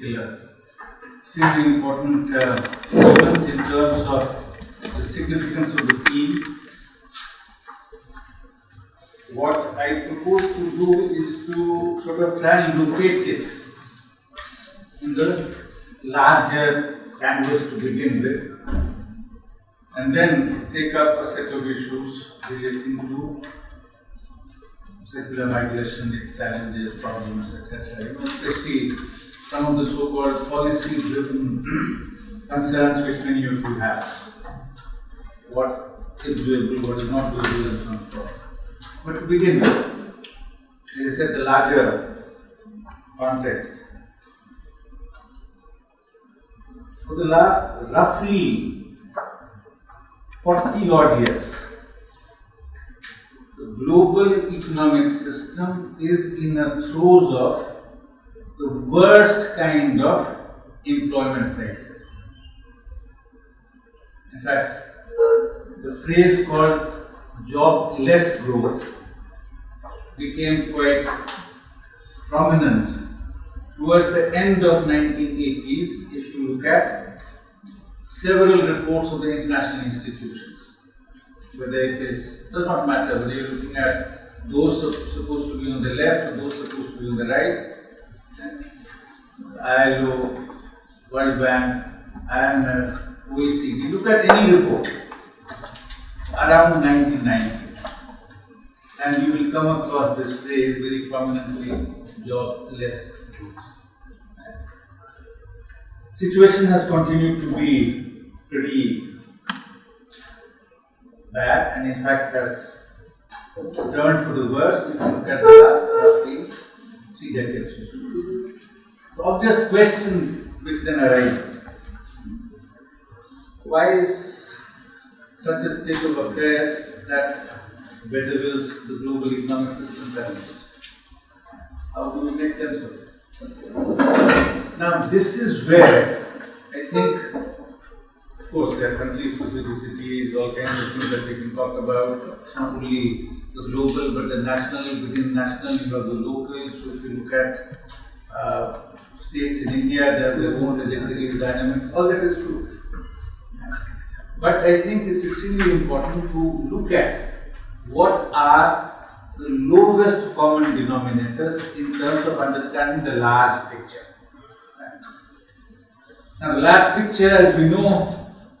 particular extremely important moment in terms of the significance of the theme. What I propose to do is to sort of try and locate it in the larger canvas to begin with, and then take up a set of issues relating to secular migration, its challenges, problems, etc. Especially some of the so-called policy-driven concerns which many of you have. What is doable, what is not doable, and so on and so forth. But to begin with, as I said, the larger context. For the last roughly 40 odd years, the global economic system is in the throes of the worst kind of employment crisis. In fact, the phrase called jobless growth became quite prominent towards the end of 1980s if you look at several reports of the international institutions. Whether it does not matter whether you're looking at those supposed to be on the left or those supposed to be on the right, ILO, World Bank, IMF, OECD, look at any report around 1990 and you will come across this phrase very prominently, jobless growth. Situation has continued to be pretty bad and in fact has turned for the worse if you look at the last roughly 3 decades or so. The obvious question which then arises, why is such a state of affairs that bedevils the global economic system challenges? How do we make sense of it? Now this is where I think, of course, there are country specificities, all kinds of things that we can talk about. It's not only the global but the national, within national you have the local. So if you look at states in India, they have their own trajectories, dynamics, all that is true. But I think it's extremely important to look at what are the lowest common denominators in terms of understanding the large picture. Now the large picture, as we know,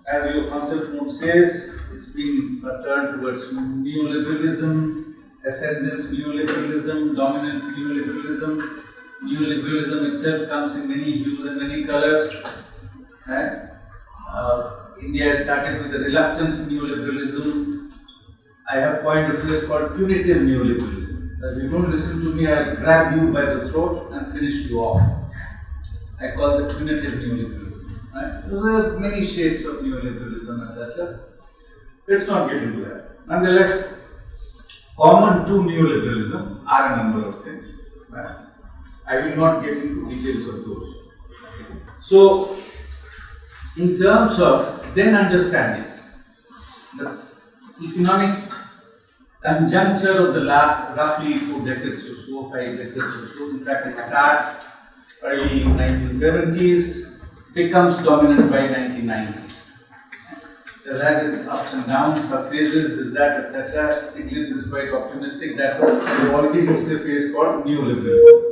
as your concept note says, it's been turned towards neoliberalism, ascendant neoliberalism, dominant neoliberalism. Neoliberalism itself comes in many hues and many colors. India started with a reluctant neoliberalism. I have coined a phrase called punitive neoliberalism. If you don't listen to me, I'll grab you by the throat and finish you off. I call it punitive neoliberalism. So there are many shades of neoliberalism, etc. Let's not get into that. Nonetheless, common to neoliberalism are a number of things. I will not get into details of those. So, in terms of then understanding the economic conjuncture of the last roughly 4 decades or so, 5 decades or so, in fact it starts early 1970s, becomes dominant by 1990s. It had its ups and downs, phases, this, that, etc. Stiglitz is quite optimistic that we've already reached a phase called neoliberalism.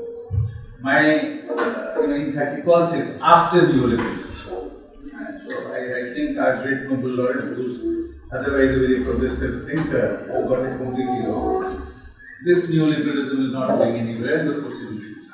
In fact, he calls it after neoliberalism. So I think our great Nobel laureate, who's otherwise a very progressive thinker, has got it completely wrong. This neoliberalism is not going anywhere in the foreseeable future.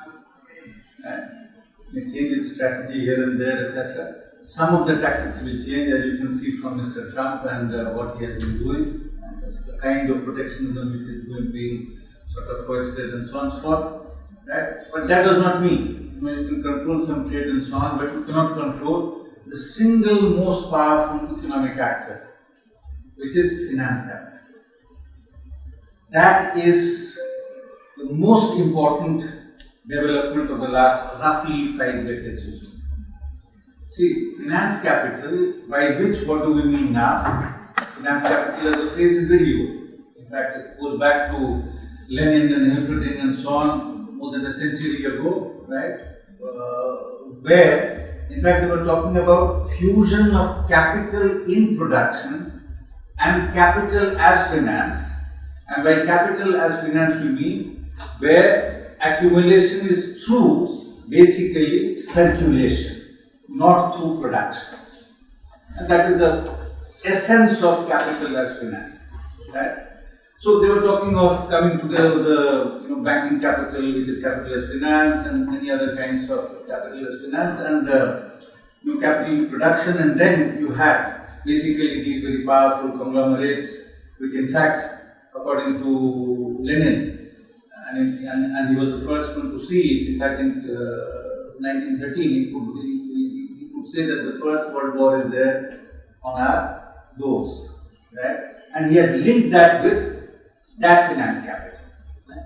It may change its strategy here and there, etc. Some of the tactics will change, as you can see from Mr. Trump and what he has been doing, and the kind of protectionism which is being sort of foisted and so on and so forth. Right? But that does not mean you can control some trade and so on, but you cannot control the single most powerful economic actor, which is finance capital. That is the most important development of the last roughly 5 decades or so. See, finance capital, by which what do we mean now? Finance capital as a phrase is very old. In fact, it goes back to Lenin and Hilferding and so on, more than a century ago, right? where in fact they were talking about fusion of capital in production and capital as finance. And by capital as finance we mean where accumulation is through basically circulation, not through production. And that is the essence of capital as finance. Right? So they were talking of coming together with the banking capital, which is capital as finance, and many other kinds of capital as finance, and capital in production, and then you had basically these very powerful conglomerates, which in fact, according to Lenin, and he was the first one to see it. In fact, in 1913, he could say that the First World War is there on our doors, right? And he had linked that with that finance capital. Right?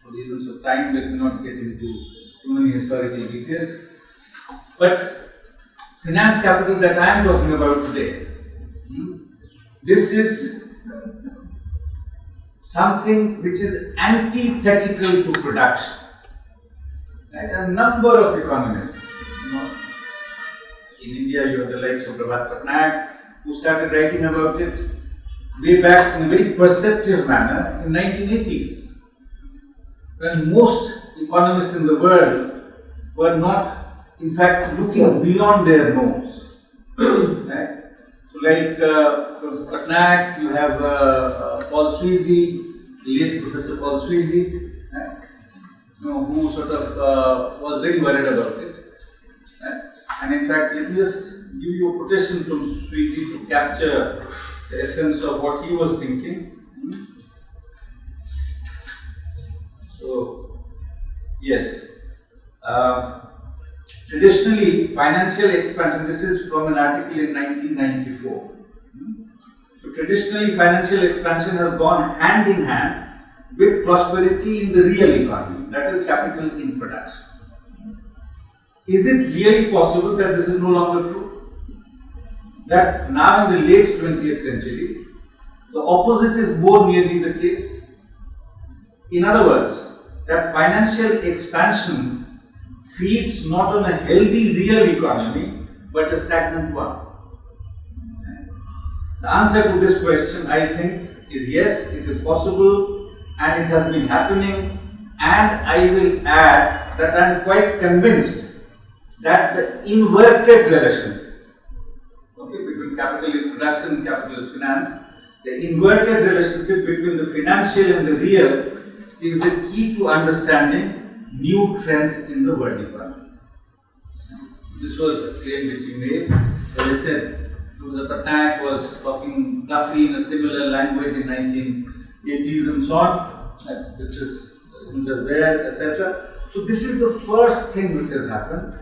For reasons of time, let me not get into too many historical details. But finance capital that I am talking about today, this is something which is antithetical to production. Right? A number of economists, in India you have the likes of Prof, who started writing about it way back in a very perceptive manner in 1980s, when most economists in the world were not, in fact, looking beyond their nose. Right? So, like Professor Patnaik, you have Paul Sweezy, the late Professor Paul Sweezy, right? Who sort of was very worried about it. Right? And in fact, let me just give you a quotation from Sweezy to capture the essence of what he was thinking. So, yes. Traditionally, financial expansion, this is from an article in 1994. So, traditionally, financial expansion has gone hand in hand with prosperity in the real economy, that is capital in production. Is it really possible that this is no longer true? That now in the late 20th century, the opposite is more nearly the case? In other words, that financial expansion feeds not on a healthy real economy, but a stagnant one. The answer to this question, I think, is yes, it is possible and it has been happening, and I will add that I am quite convinced that the inverted relationship between capital in production and capital as finance, the inverted relationship between the financial and the real is the key to understanding new trends in the world economy. This was a claim which he made. As I said, Professor Patnaik was talking roughly in a similar language in 1980s and so on. This is just there, etc. So this is the first thing which has happened.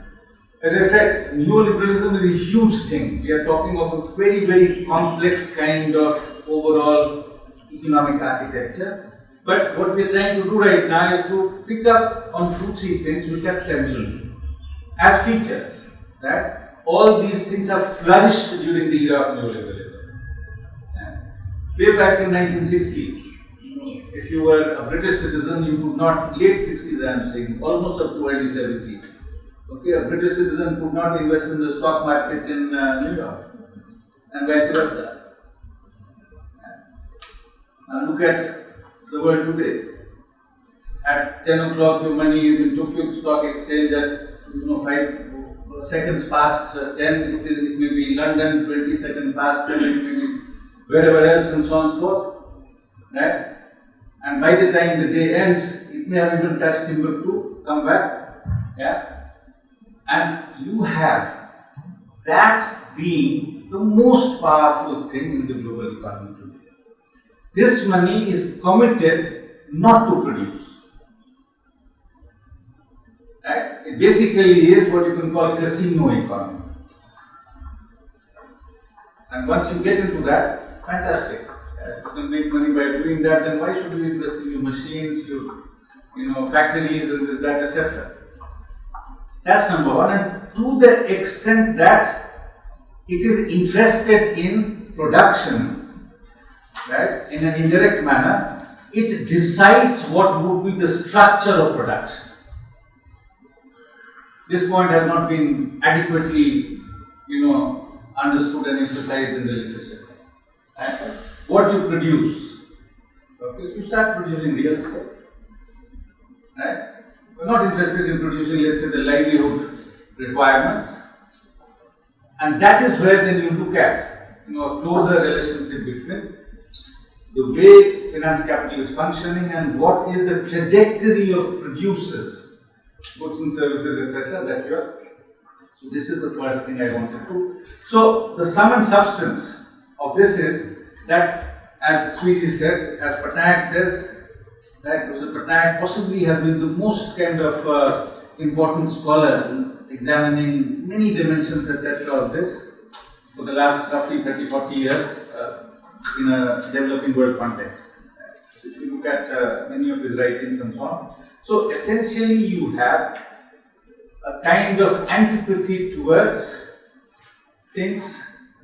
As I said, neo-liberalism is a huge thing. We are talking of a very, very complex kind of overall economic architecture. But what we are trying to do right now is to pick up on 2-3 things which are central as features. Right? All these things have flourished during the era of neoliberalism. Way back in 1960s, if you were a British citizen, you could not, late 60s I am saying, almost up to early 70s. Okay, a British citizen could not invest in the stock market in New York, and vice versa. Now look at the world today. At 10 o'clock, your money is in Tokyo Stock Exchange. At 5 seconds past 10, it may be London. 20 seconds past 10, it may be wherever else, and so on and so forth. Right? And by the time the day ends, it may have even touched Timbuktu. Come back. Yeah. And you have that being the most powerful thing in the global economy today. This money is committed not to produce. Right? It basically is what you can call casino economy. And once you get into that, fantastic. You can make money by doing that, then why should we invest in your machines, your factories and this, that, etc. That's number one. And to the extent that it is interested in production, right, in an indirect manner, it decides what would be the structure of production. This point has not been adequately, understood and emphasized in the literature. And what you produce, okay, you start producing real estate, right? We're not interested in producing, let's say, the livelihood requirements, and that is where then you look at, a closer relationship between the way finance capital is functioning and what is the trajectory of producers, goods and services, etc. that you are. So this is the first thing I wanted to. So the sum and substance of this is that, as Sweezy said, as Patnaik says, that Professor Patnaik possibly has been the most kind of important scholar in examining many dimensions, etc. of this for the last roughly 30-40 years. In a developing world context. So if you look at many of his writings and so on. So essentially you have a kind of antipathy towards things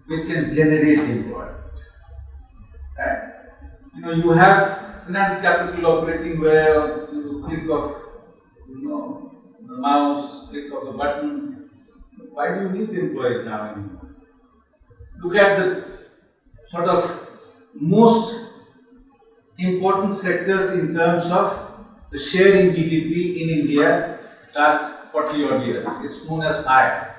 which can generate employment. Right? You have finance capital operating where you click of the mouse, click of the button. Why do you need the employees now anymore? Look at the sort of most important sectors in terms of the share in GDP in India last 40 odd years. It's known as FIRE.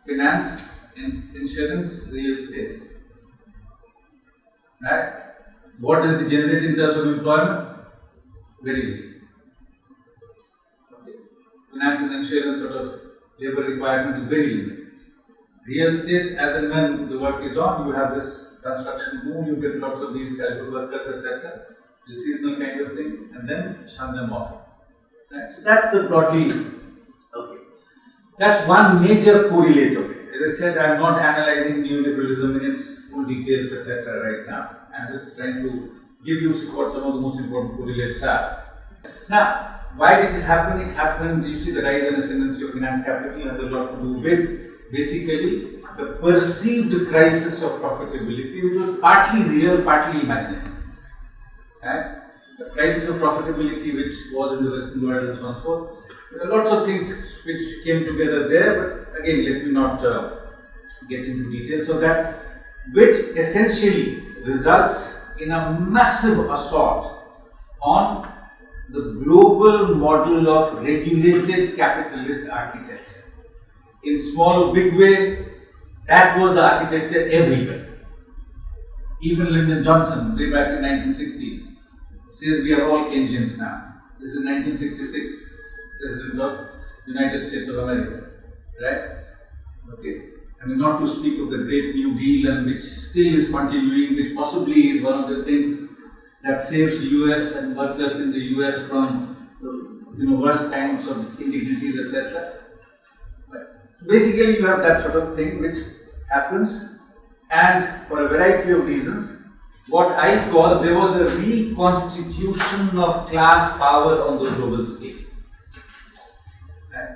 Finance, insurance, real estate. Right? What does it generate in terms of employment? Very easy. Okay. Finance and insurance sort of labor requirement is very limited. Real estate, as and when the work is on, you have this construction boom, you get lots of these casual workers, etc. The seasonal kind of thing, and then shun them off. Right? So that's the broadly, okay. That's one major correlate of it. As I said, I am not analyzing neoliberalism in its full details, etc. right now. I am just trying to give you what some of the most important correlates are. Now, why did it happen? It happened, you see, the rise and ascendancy of finance capital has a lot to do with basically the perceived crisis of profitability, which was partly real, partly imaginary. Right? The crisis of profitability which was in the Western world and so on and so forth. There are lots of things which came together there, but again, let me not get into details of that, which essentially results in a massive assault on the global model of regulated capitalist architecture. In small or big way, that was the architecture everywhere. Even Lyndon Johnson, way back in 1960s, says we are all Keynesians now. This is 1966, President of United States of America, right? Okay. I mean, not to speak of the Great New Deal, and which still is continuing, which possibly is one of the things that saves the US and workers in the US from the worst kinds of indignities, etc. Basically, you have that sort of thing which happens, and for a variety of reasons, what I call there was a reconstitution of class power on the global scale. Right?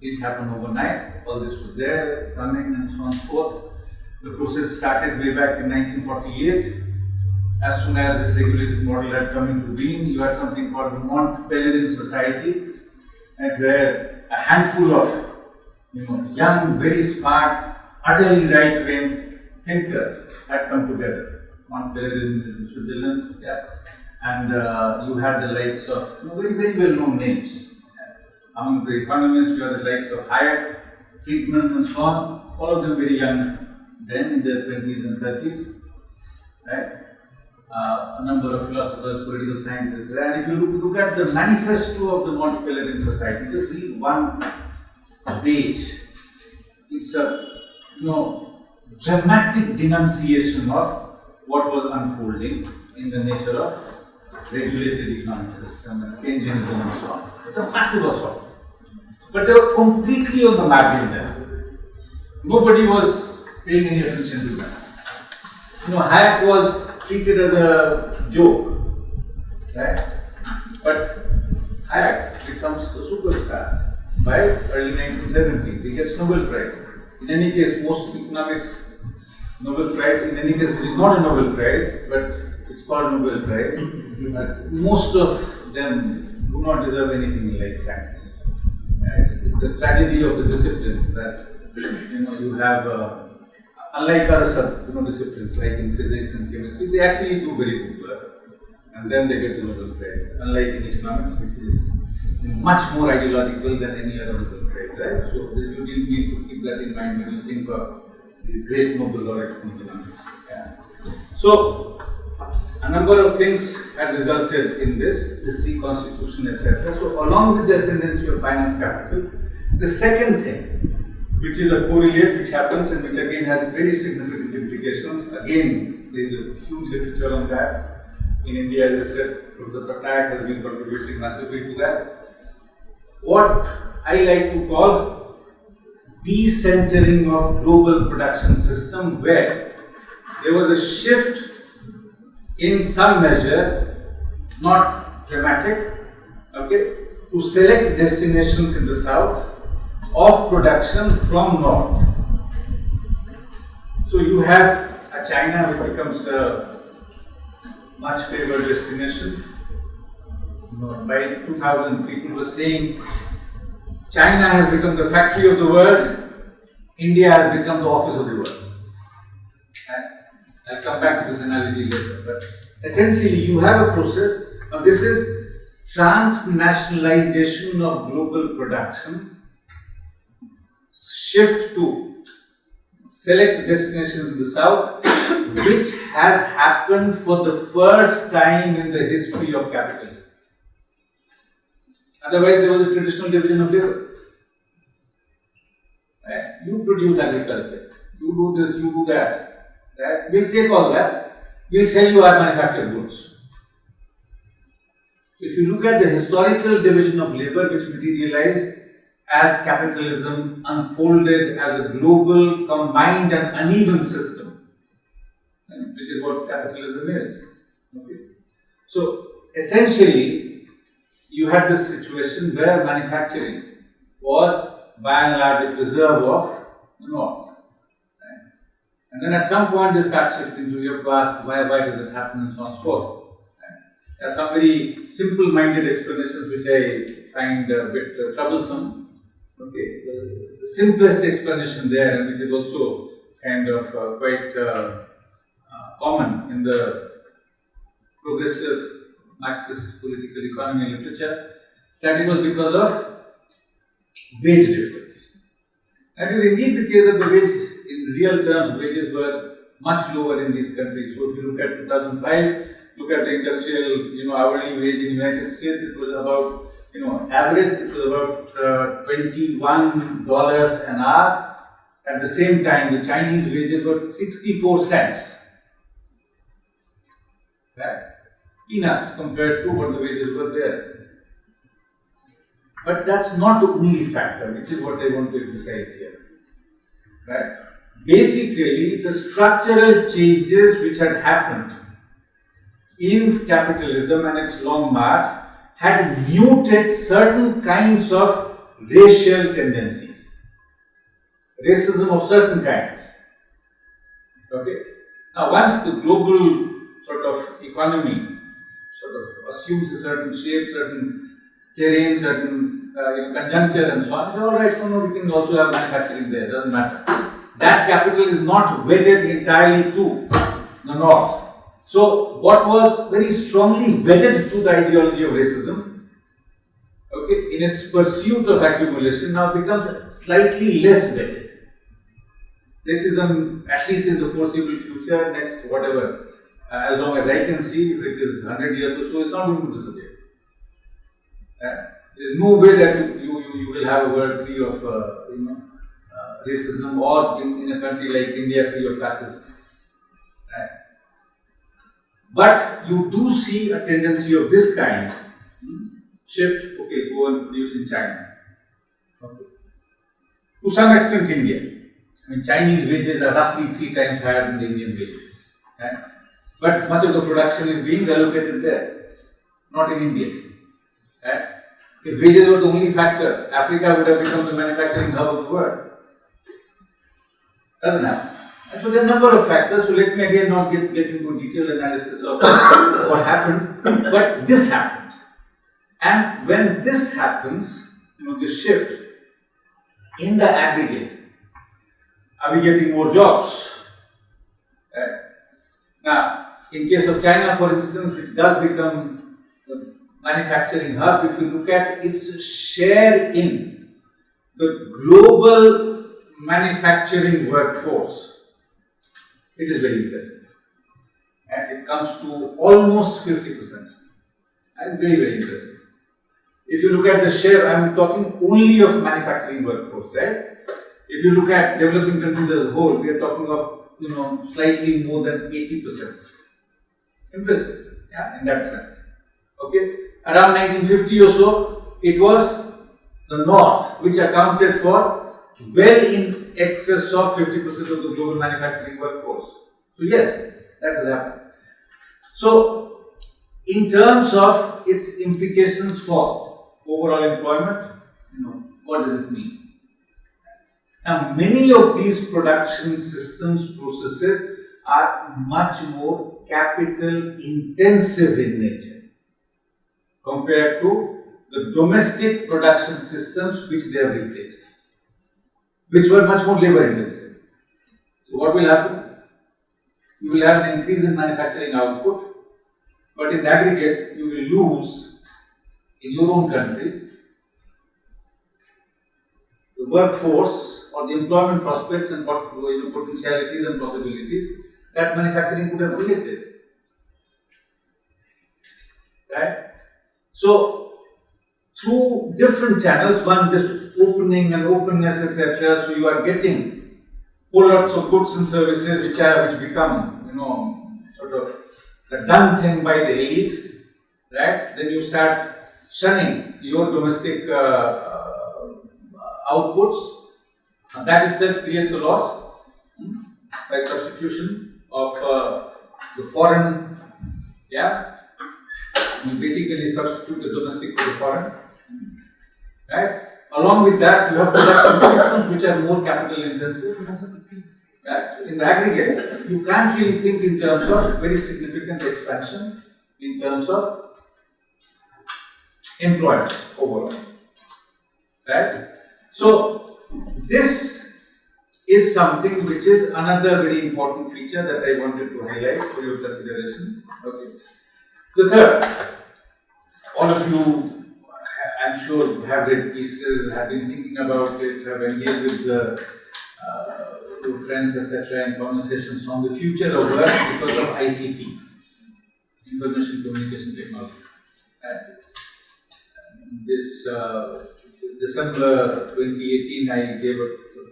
It didn't happen overnight, all this was there, coming and so on and so forth. The process started way back in 1948. As soon as this regulated model had come into being, you had something called the Mont Pelerin Society, and where a handful of young, very smart, utterly right-wing thinkers had come together. Mont Pelerin is in Switzerland, yeah. And you had the likes of very, very well-known names. Among the economists, you had the likes of Hayek, Friedman, and so on. All of them very young then, in their 20s and 30s. Right? A number of philosophers, political scientists. And if you look at the manifesto of the Mont Pelerin Society, just read one page. It's a dramatic denunciation of what was unfolding in the nature of regulated economic system and Keynesianism and so on. It's a massive assault. But they were completely on the margin there. Nobody was paying any attention to that. Hayek was treated as a joke, right? But Hayek becomes a superstar by early 1970s. He gets Nobel Prize. In any case, most economics Nobel Prize, in any case, it is not a Nobel Prize, but it's called Nobel Prize. But most of them do not deserve anything in life, frankly. It's a tragedy of the discipline that you have, unlike other disciplines like in physics and chemistry, they actually do very good work, and then they get the Nobel Prize. Unlike in economics, which is much more ideological than any other Nobel Prize, right? So you need to keep that in mind when you think of the great Nobel laureates in economics. Yeah. So a number of things had resulted in this reconstitution, etc. So along with the ascendancy of finance capital, the second thing, which is a correlate which happens and which again has very significant implications. Again, there is a huge literature on that. In India, as I said, Professor Patak has been contributing massively to that. What I like to call decentering of global production system, where there was a shift in some measure, not dramatic, okay, to select destinations in the south of production from north. So you have a China which becomes a much favored destination. By 2000, people were saying China has become the factory of the world, India has become the office of the world. I'll come back to this analogy later, but essentially you have a process. Now this is transnationalization of global production, shift to select destinations in the south, which has happened for the first time in the history of capitalism. Otherwise, there was a traditional division of labor. Right? You produce agriculture, you do this, you do that. Right? We'll take all that, we'll sell you our manufactured goods. So if you look at the historical division of labor which materialized as capitalism unfolded as a global, combined and uneven system, which is what capitalism is. Okay. So essentially, you had this situation where manufacturing was by and large a preserve of the north. And then at some point they start shifting, so you have to ask why does it happen and so on and so forth. There are some very simple-minded explanations which I find a bit troublesome. Okay, the simplest explanation there, and which is also kind of quite common in the progressive Marxist political economy literature, that it was because of wage difference. That is indeed the case that the wage, in real terms, wages were much lower in these countries. So if you look at 2005, look at the industrial, hourly wage in the United States, it was about, average, it was about $21 an hour. At the same time, the Chinese wages were 64 cents. Right? Peanuts compared to what the wages were there. But that's not the only factor, which is what I want to emphasize here. Right? Basically, the structural changes which had happened in capitalism and its long march had muted certain kinds of racial tendencies, racism of certain kinds. Okay. Now, once the global sort of economy sort of assumes a certain shape, certain terrain, certain conjuncture, and so on, it's all right. We can also have manufacturing there. Doesn't matter. That capital is not wedded entirely to the north. So, what was very strongly wedded to the ideology of racism, okay, in its pursuit of accumulation, now becomes slightly less wedded. Racism, at least in the foreseeable future, next whatever, as long as I can see, if it is 100 years or so, is not going to disappear. There is no way that you will have a world free of racism, or in a country like India free of casteism. Right? But you do see a tendency of this kind, shift, okay, go and produce in China. Okay. To some extent India. Chinese wages are roughly 3 times higher than the Indian wages. Right? But much of the production is being relocated there, not in India. Right? If wages were the only factor, Africa would have become the manufacturing hub of the world. Doesn't happen. And so there are a number of factors, so let me again not get into detailed analysis of what happened, but this happened. And when this happens, this shift in the aggregate, are we getting more jobs? Right? Now, in case of China, for instance, which does become the manufacturing hub, if you look at its share in the global manufacturing workforce, it is very impressive. And it comes to almost 50%. And very, very impressive. If you look at the share, I am talking only of manufacturing workforce, right? If you look at developing countries as a whole, we are talking of slightly more than 80%. Impressive, yeah, in that sense. Okay, around 1950 or so, it was the North which accounted for well in excess of 50% of the global manufacturing workforce. So yes, that has happened. So, in terms of its implications for overall employment, what does it mean? Now, many of these production systems, processes are much more capital intensive in nature compared to the domestic production systems which they have replaced, which were much more labor intensive. So, what will happen? You will have an increase in manufacturing output, but in aggregate, you will lose in your own country the workforce or the employment prospects and potentialities and possibilities that manufacturing could have created. Right? So, through different channels, one, this opening and openness, etc., so you are getting whole lots of goods and services which become, sort of a done thing by the elite, right? Then you start shunning your domestic outputs. That itself creates a loss by substitution of the foreign, yeah. You basically substitute the domestic for the foreign, right? Along with that, you have production systems which are more capital intensive. Right? In the aggregate, you can't really think in terms of very significant expansion in terms of employment overall. Right? So, this is something which is another very important feature that I wanted to highlight for your consideration. Okay. The third, all of you, I'm sure, have read pieces, have been thinking about it, have engaged with your friends, etc., in conversations on the future of work because of ICT, Information Communication Technology. This December 2018, I gave a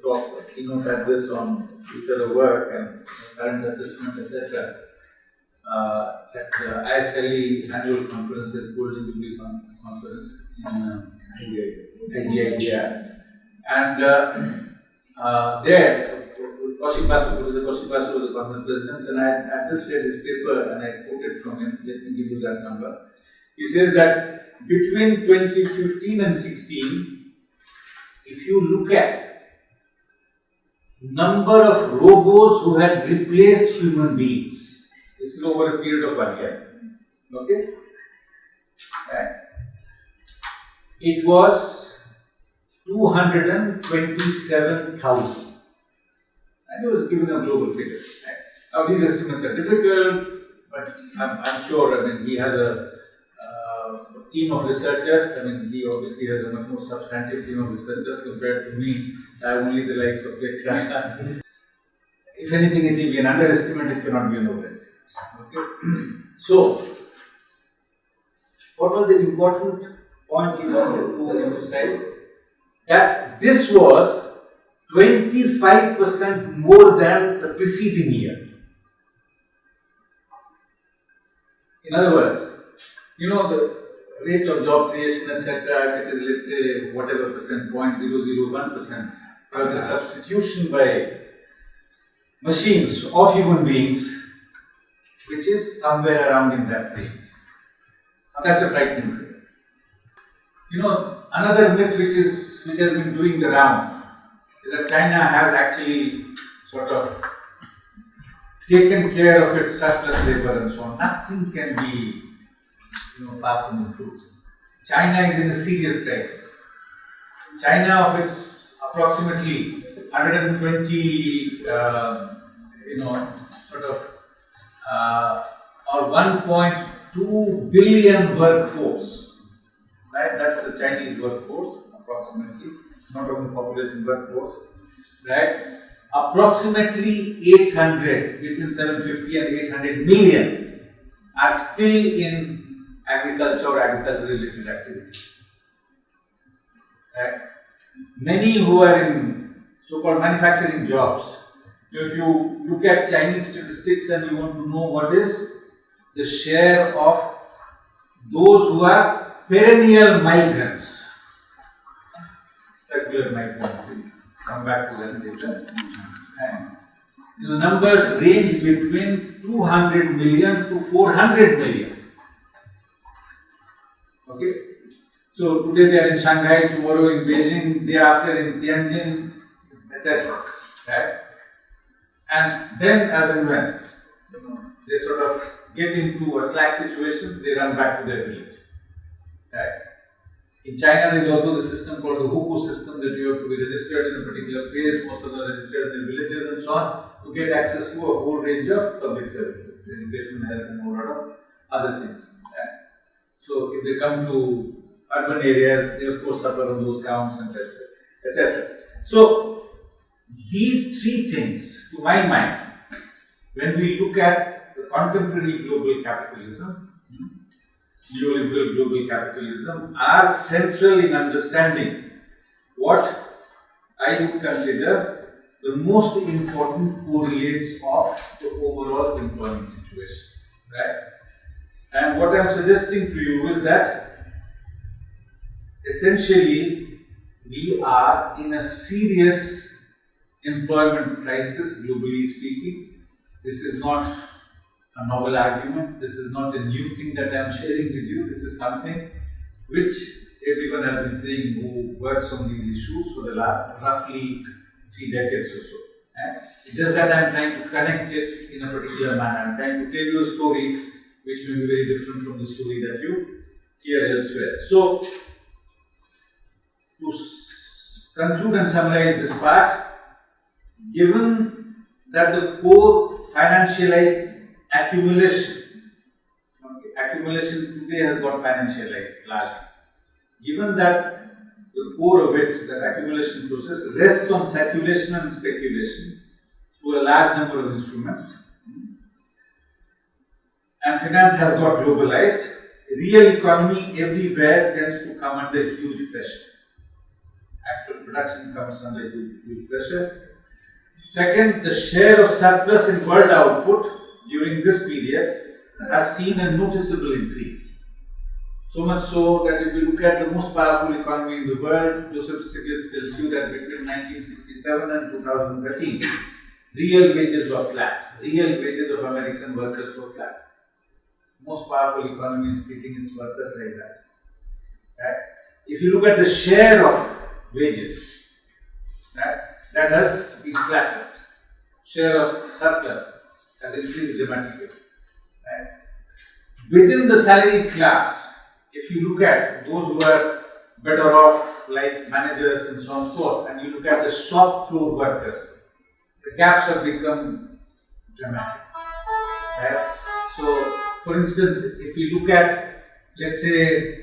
talk, a keynote address on future of work and current assessment, etc. At the ISLE annual conference, the Golden Jubilee Conference in IGI. And there, Professor Kaushik Basu was the conference president, and I just read his paper and I quoted from him. Let me give you that number. He says that between 2015 and 16, if you look at number of robots who had replaced human beings, this is over a period of 1 year. Okay? Right. It was 227,000. And it was given a global figure. Right? Now, these estimates are difficult, but I'm sure, he has a team of researchers. He obviously has a much more substantive team of researchers compared to me. I have only the likes of which. If anything, it will be an underestimate, it cannot be an overestimate. Okay? So, what was the important point he wanted to emphasize? That this was 25% more than the preceding year. In other words, the rate of job creation, etc., if it is, let's say, whatever percent, 0.001%, or the substitution by machines of human beings, which is somewhere around in that range. Now, that's a frightening figure. Another myth which has been doing the round is that China has actually sort of taken care of its surplus labor and so on. Nothing can be far from the truth. China is in a serious crisis. China of its approximately 120, or 1.2 billion workforce, right? That's the Chinese workforce, approximately, not only population workforce, right? Approximately 800, between 750 and 800 million are still in agriculture or agriculture-related activities, right? Many who are in so-called manufacturing jobs. So if you look at Chinese statistics and you want to know what is the share of those who are perennial migrants, circular migrants, we'll come back to them later. And the numbers range between 200 million to 400 million. Okay? So today they are in Shanghai, tomorrow in Beijing, day after in Tianjin, etc. Right? And then, as and when they sort of get into a slack situation, they run back to their village. Right? In China, there is also the system called the hukou system, that you have to be registered in a particular place. Most of them are registered in villages and so on, to get access to a whole range of public services, education, health, and a whole lot of other things. Right? So if they come to urban areas, they of course suffer on those counts, and etc. So these three things, to my mind, when we look at the contemporary global capitalism, neo-liberal global capitalism, are central in understanding what I would consider the most important correlates of the overall employment situation. Right? And what I am suggesting to you is that essentially we are in a serious employment crisis, globally speaking. This is not a novel argument. This is not a new thing that I am sharing with you. This is something which everyone has been saying who works on these issues for the last roughly 3 decades or so. It's just that I am trying to connect it in a particular manner. I am trying to tell you a story which may be very different from the story that you hear elsewhere. So, to conclude and summarize this part, given that the core financialized accumulation today has got financialized largely, given that the core of it, that accumulation process, rests on circulation and speculation through a large number of instruments, and finance has got globalized, real economy everywhere tends to come under huge pressure. Actual production comes under huge pressure. Second, the share of surplus in world output during this period has seen a noticeable increase. So much so that if you look at the most powerful economy in the world, Joseph Stiglitz tells you that between 1967 and 2013, real wages were flat. Real wages of American workers were flat. Most powerful economy is treating its workers like that. Right? If you look at the share of wages, right, that has been flattened. Share of surplus has increased dramatically. Right? Within the salaried class, if you look at those who are better off, like managers and so on and so forth, and you look at the shop floor workers, the gaps have become dramatic. Right? So, for instance, if you look at, let's say,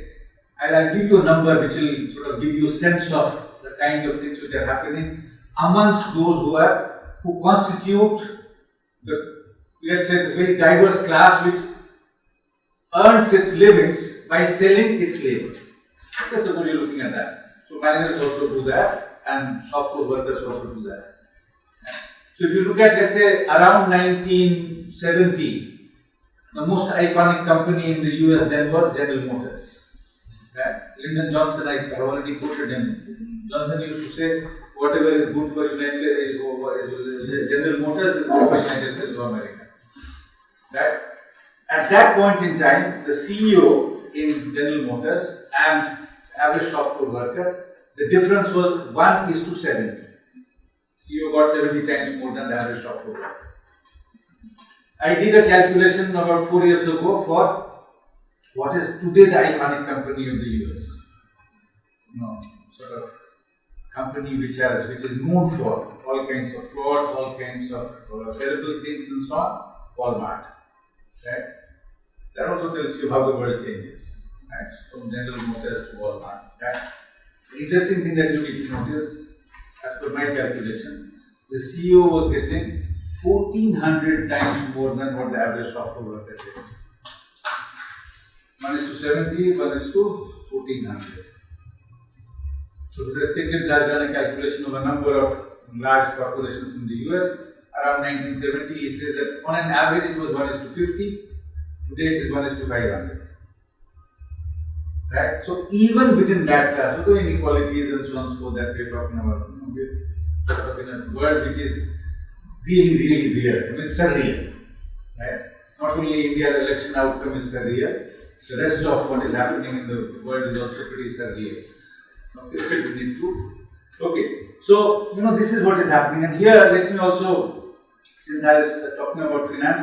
I'll give you a number which will sort of give you a sense of the kind of things which are happening amongst those who constitute the, let's say, this very diverse class which earns its livings by selling its labor. Okay, suppose you're looking at that. So managers also do that, and shop floor workers also do that. So if you look at, let's say, around 1970, the most iconic company in the US then was General Motors. Right? Lyndon Johnson, I have already quoted him. Johnson used to say, whatever is good for General Motors is good for United States of America. Right? At that point in time, the CEO in General Motors and average shop floor worker, the difference was 1:70. CEO got 70 times more than the average shop floor worker. I did a calculation about 4 years ago for what is today the iconic company of the US. Sort of company which is known for all kinds of frauds, all kinds of terrible things and so on, Walmart. Right? That also tells you how the world changes. Right? From General Motors to Walmart. Right? The interesting thing that you need to notice, as per my calculation, the CEO was getting 1400 times more than what the average software worker gets. 1:70, 1:1400. So Mr. Stiglitz has done a calculation of a number of large corporations in the US. Around 1970, he says that on an average it was 1:50. Today it is 1:500. Right? So even within that class, although inequalities and so on and so forth that we're talking about, we're sort of in a world which is really, really weird. I mean, surreal. Right? Not only India's election outcome is surreal, the rest of what is happening in the world is also pretty surreal. Okay, so this is what is happening, and here let me also, since I was talking about finance,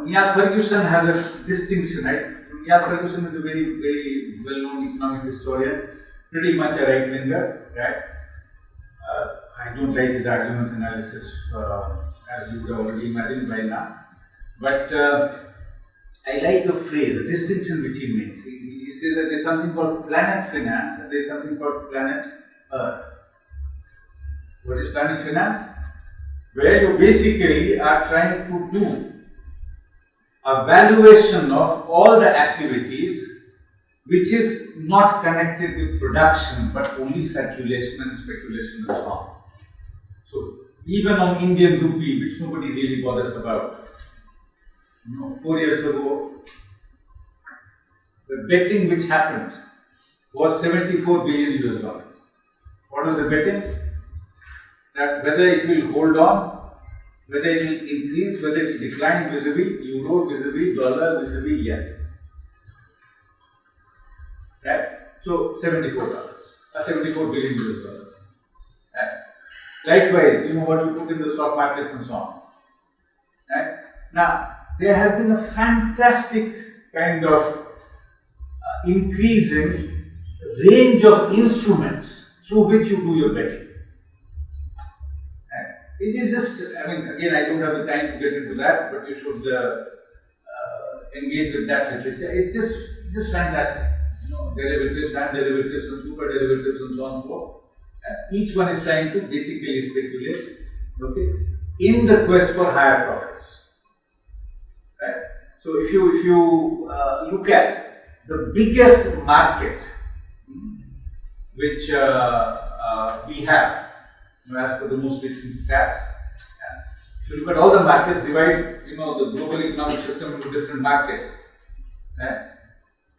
Niall Ferguson has a distinction, right? Niall Ferguson is a very, very well-known economic historian, pretty much a right-winger, right? I don't like his arguments analysis, as you would have already imagined by now, but I like a phrase, a distinction which he makes. He says that there is something called planet finance and there is something called planet Earth. What is planet finance? Where you basically are trying to do a valuation of all the activities which is not connected with production but only circulation and speculation and so on. So even on Indian rupee, which nobody really bothers about, 4 years ago, the betting which happened was $74 billion. What was the betting? That whether it will hold on, whether it will increase, whether it will decline vis-a-vis euro, vis-a-vis dollar, vis-a-vis yen. Right? So $74 billion. Right? Likewise, what you put in the stock markets and so on. Right? Now, there has been a fantastic kind of increasing range of instruments through which you do your betting. It is just, again, I don't have the time to get into that, but you should engage with that literature. It's just fantastic. Derivatives and derivatives and super derivatives and so on and so forth. Each one is trying to basically speculate, okay, in the quest for higher profits. Right? So if you look at the biggest market which we have, as per the most recent stats, if you look at all the markets, divide the global economic system into different markets. Right?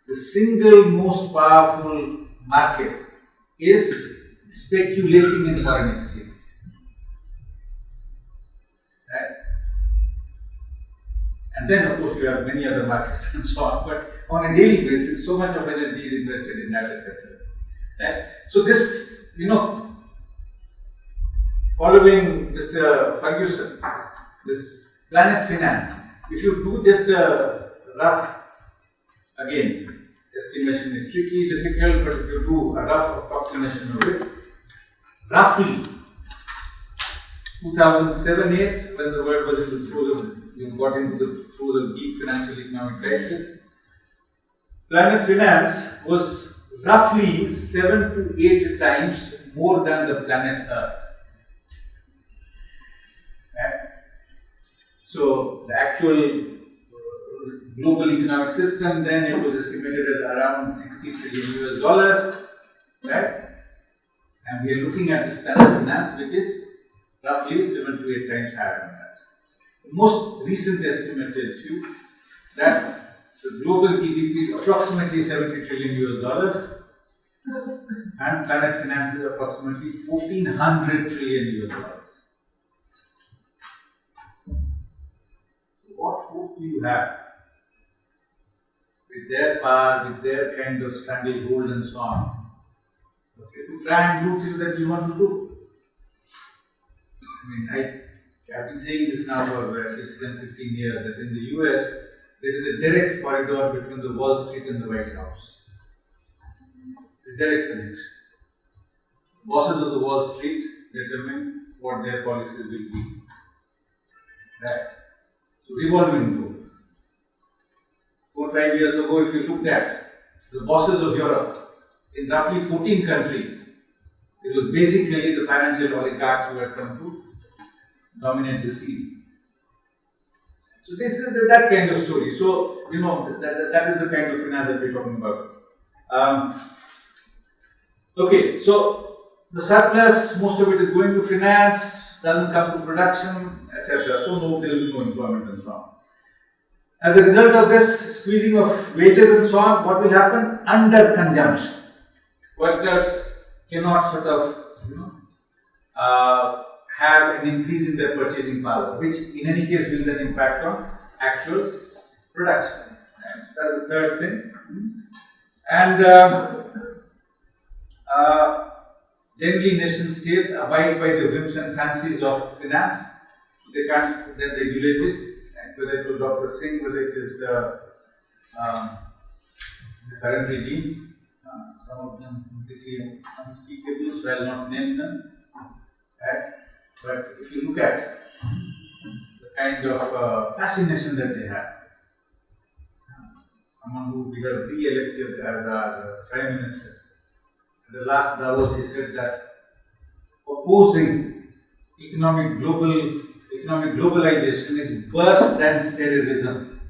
The single most powerful market is speculating in foreign exchange. Right? And then, of course, you have many other markets and so on, but on a daily basis, so much of energy is invested in that, etc. Right? So, this, following Mr. Ferguson, this planet finance, if you do just a rough, again, estimation is tricky, difficult, but if you do a rough approximation of it, roughly 2007-8, when the world was in the throes of, got into the throes of deep financial economic crisis, planet finance was roughly 7 to 8 times more than the planet Earth. Right? So the actual global economic system, then it was estimated at around $60 trillion, right? And we are looking at this planet finance, which is roughly 7 to 8 times higher than that. The most recent estimate tells you that the global GDP is approximately $70 trillion, and planet finance is approximately $1,400 trillion. What hope do you have? With their power, with their kind of stranglehold and so on, okay, to try and do things that you want to do. I've been saying this now for at least 10-15 years, that in the US, there is a direct corridor between the Wall Street and the White House. A direct connection. bosses of the Wall Street determine what their policies will be. Right? So revolving door. 4 or 5 years ago, if you looked at the bosses of Europe in roughly 14 countries, it was basically the financial oligarchs who had come to dominate the scene. So this is that kind of story. So, you know, that is the kind of finance that we're talking about. Okay, so the surplus, most of it is going to finance, doesn't come to production, etc. So no, there will be no employment and so on. As a result of this squeezing of wages and so on, what will happen? Under consumption. Workers cannot sort of, you know, have an increase in their purchasing power, which in any case will then impact on actual production. And that's the third thing. And generally nation states abide by the whims and fancies of finance. They can't then regulate it, and whether it was Dr. Singh, whether it is the current regime. Some of them completely unspeakable, so I will not name them. Right? But if you look at the kind of fascination that they have, someone who we have re-elected as our Prime Minister, at the last Davos he said that opposing economic globalization is worse than terrorism.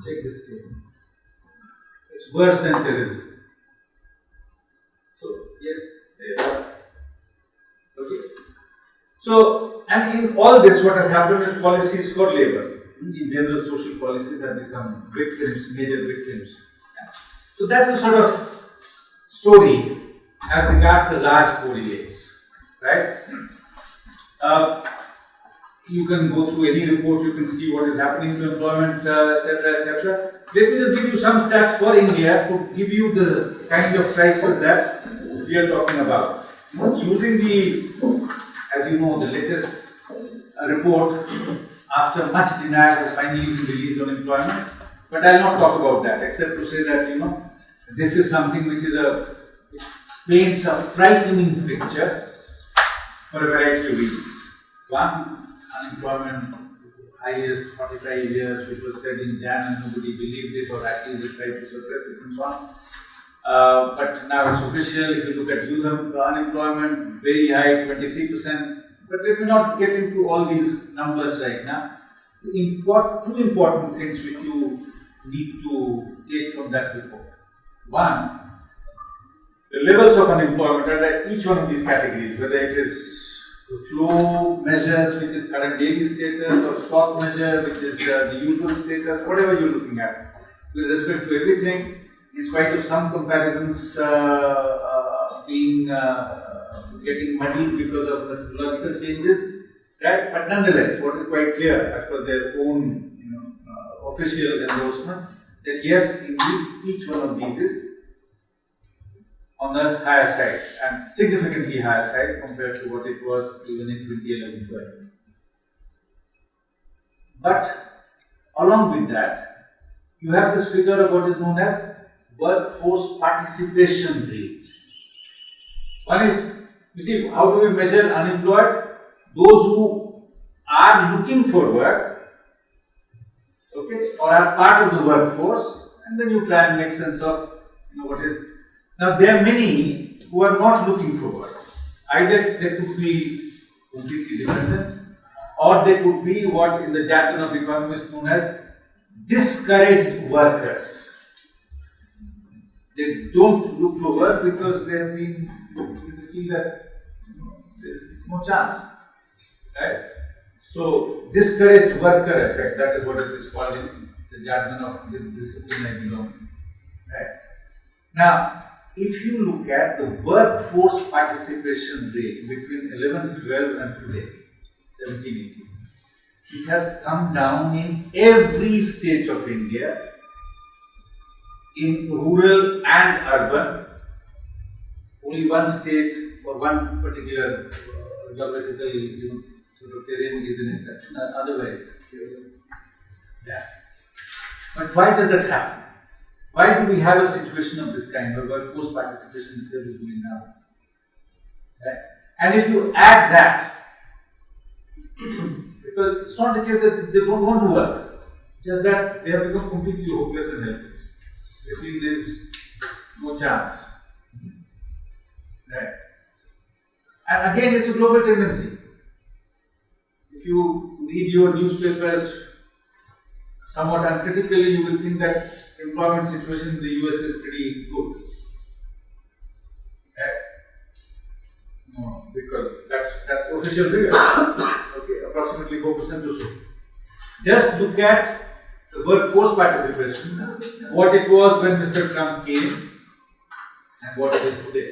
Check this statement. It's worse than terrorism. So, yes, there are. Okay. So, and in all this, what has happened is policies for labor. In general, social policies have become victims, major victims. So, that's the sort of story as regards the large correlates. Right? You can go through any report, you can see what is happening to employment, etc., etc. Let me just give you some stats for India to give you the kind of crisis that we are talking about. Using the, as you know, the latest report, after much denial, has finally been released on employment. But I will not talk about that, except to say that, you know, this is something which paints a frightening picture for a variety of reasons. One, unemployment highest 45 years, which was said in Jan and nobody believed it, or at least they tried to suppress it and so on. But now it's official. If you look at youth unemployment, very high, 23%. But let me not get into all these numbers right now. Two important things which you need to take from that report. One, the levels of unemployment under each one of these categories, whether it is the flow measures, which is current daily status, or stock measure, which is the usual status, whatever you're looking at, with respect to everything, in spite of some comparisons being getting muddied because of methodological changes, right? But nonetheless, what is quite clear as per their own official endorsement, that yes, indeed, each one of these is on the higher side, and significantly higher side compared to what it was even in 2011-12. But along with that, you have this figure of what is known as workforce participation rate. One is, you see, how do we measure unemployed? Those who are looking for work, okay, or are part of the workforce, and then you try and make sense of what is. Now, there are many who are not looking for work. Either they could be completely dependent, or they could be what in the jargon of economists known as discouraged workers. They don't look for work because they have been, they feel that there is no chance. Right? So, discouraged worker effect, that is what it is called in the jargon of the discipline I belong to. Right? Now, if you look at the workforce participation rate between 11-12 and today, 17-18, it has come down in every state of India, in rural and urban. Only one state or one particular geographical sort of terrain is an exception, otherwise, yeah. But why does that happen? Why do we have a situation of this kind where workforce participation itself is going down? Right? And if you add that, because it's not the case that they don't want to work, just that they have become completely hopeless and helpless. They feel there is no chance. Right? And again, it's a global tendency. If you read your newspapers somewhat uncritically, you will think that employment situation in the US is pretty good. Right? No, because that's the official figure. Okay, approximately 4% or so. Just look at the workforce participation, what it was when Mr. Trump came and what it is today.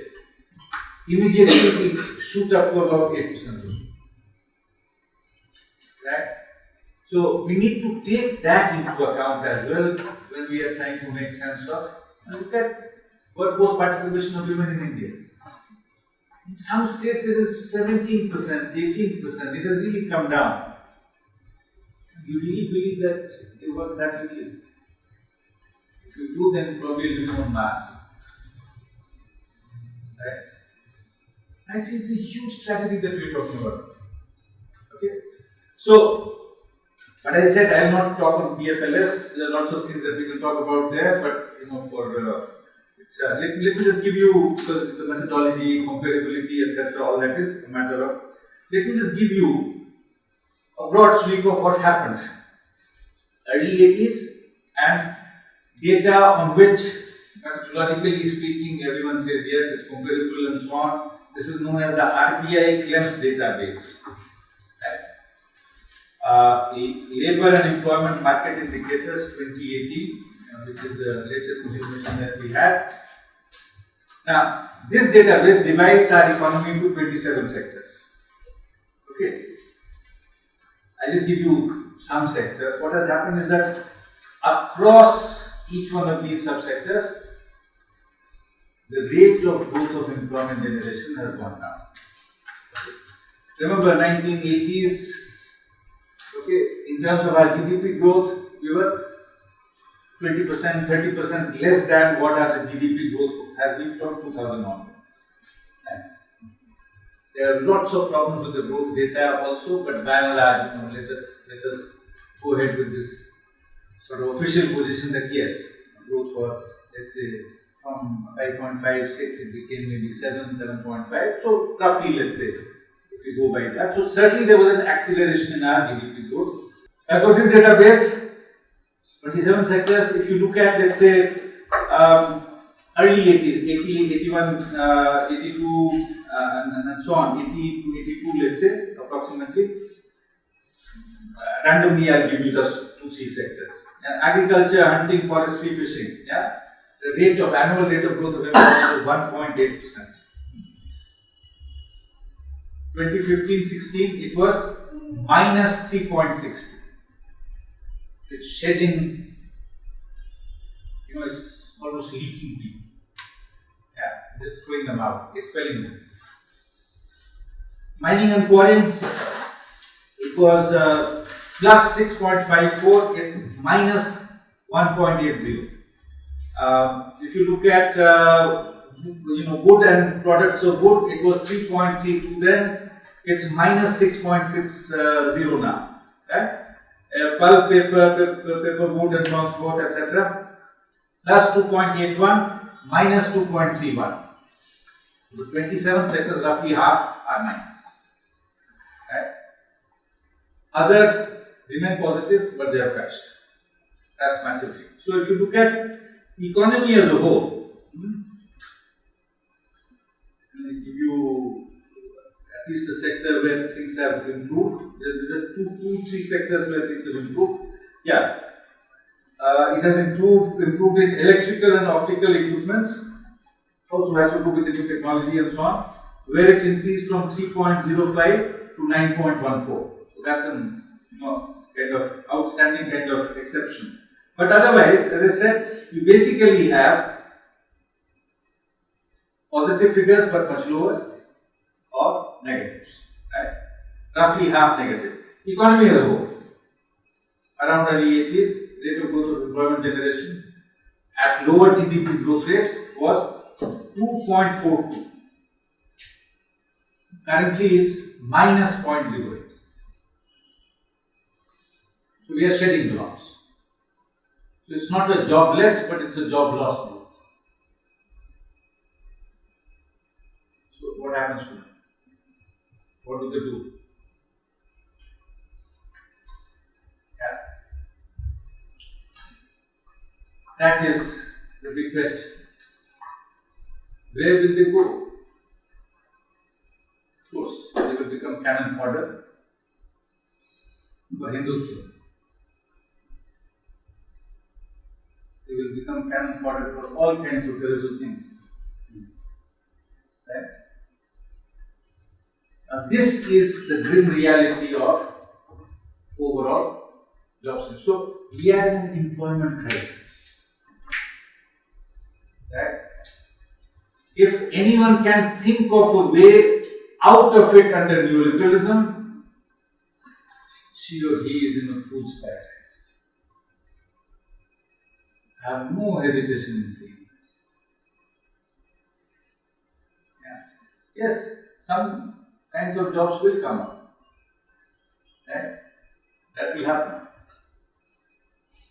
Immediately it will shoot up to about 8% or so. Right? So we need to take that into account as well when we are trying to make sense of. And look at workforce participation of women in India. In some states it is 17%, 18%. It has really come down. You really believe that they work that little? If you do, then probably it will become mass. Right? I see it's a huge tragedy that we are talking about. Okay? So, but as I said, I will not talk on PFLS. There are lots of things that we can talk about there, but let me just give you, because the methodology, comparability, etc., all that is a matter of. Let me just give you a broad sweep of what happened early 80s and data on which, methodologically speaking, everyone says yes, it's comparable and so on. This is known as the RBI claims database. Labor and employment market indicators 2018, which is the latest information that we had. Now, this database divides our economy into 27 sectors. Okay. I'll just give you some sectors. What has happened is that across each one of these subsectors, the rate of growth of employment generation has gone down. Remember 1980s, okay, in terms of our GDP growth, we were 20%, 30% less than what our GDP growth has been from 2000 onwards. There are lots of problems with the growth data also, but by and large, let us go ahead with this sort of official position that yes, growth was, let's say, from 5.56, it became maybe 7.5. So roughly, let's say, if we go by that. So certainly there was an acceleration in our GDP growth. As for this database, 27 sectors, if you look at, let's say, early 80s, 80, 81, 82, and so on, 80 to 82, let's say, approximately. Randomly, I'll give you just 2-3 sectors. Agriculture, hunting, forestry, fishing. Yeah, the annual rate of growth of employment was 1.8%. 2015-16, it was minus 3.62. It's shedding, it's almost leaking people. Yeah, just throwing them out, expelling them. Mining and quarrying, it was plus 6.54, it's minus 1.80. If you look at wood and products of wood, it was 3.32 then, it's minus 6.60 now. Right? Pulp, paper, wood and transport, etc. Plus 2.81, minus 2.31. The 27 sectors, roughly half are minus. Right? Other remain positive, but they are crashed. Crashed massively. So if you look at economy as a whole, I'll give you at least a sector where things have improved. There are two, three sectors where things have improved. Yeah, it has improved in electrical and optical equipments. Also has to do with the new technology and so on, where it increased from 3.05 to 9.14. So that's an kind of outstanding kind of exception. But otherwise, as I said, you basically have positive figures but much lower or negatives. Right? Roughly half negative. Economy as a whole, around early 80s, rate of growth of employment generation at lower GDP growth rates was 2.42. Currently it's minus 0.08. So we are shedding jobs. So it's not a jobless, but it's a job loss growth. So what happens to them? What do they do? Yeah. That is the big question. Where will they go? Of course, they will become cannon fodder for Hindutva. They will become cannon fodder for all kinds of terrible things. Right? Now, this is the grim reality of overall job security. So, we are in an employment crisis. Right? If anyone can think of a way out of it under neoliberalism, she or he is in a fool's paradise. I have no hesitation in saying this. Yeah. Yes, some kinds of jobs will come up. Right? That will happen.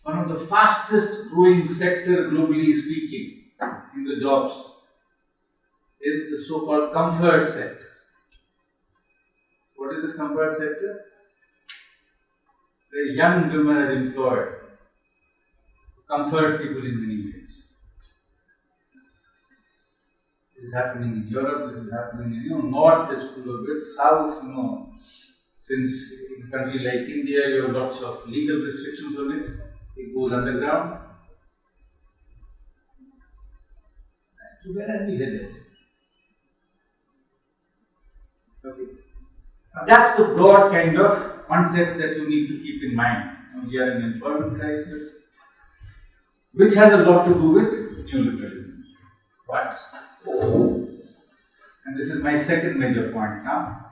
One of the fastest growing sector globally speaking in the jobs is the so-called comfort sector. What is this comfort sector? Where young women are employed to comfort people in many ways. This is happening in Europe, this is happening in North is full of it, South, since in a country like India you have lots of legal restrictions on it, it goes underground. So where are we headed? Okay. Now that's the broad kind of context that you need to keep in mind. We are in an employment crisis, which has a lot to do with neoliberalism. But, and this is my second major point now,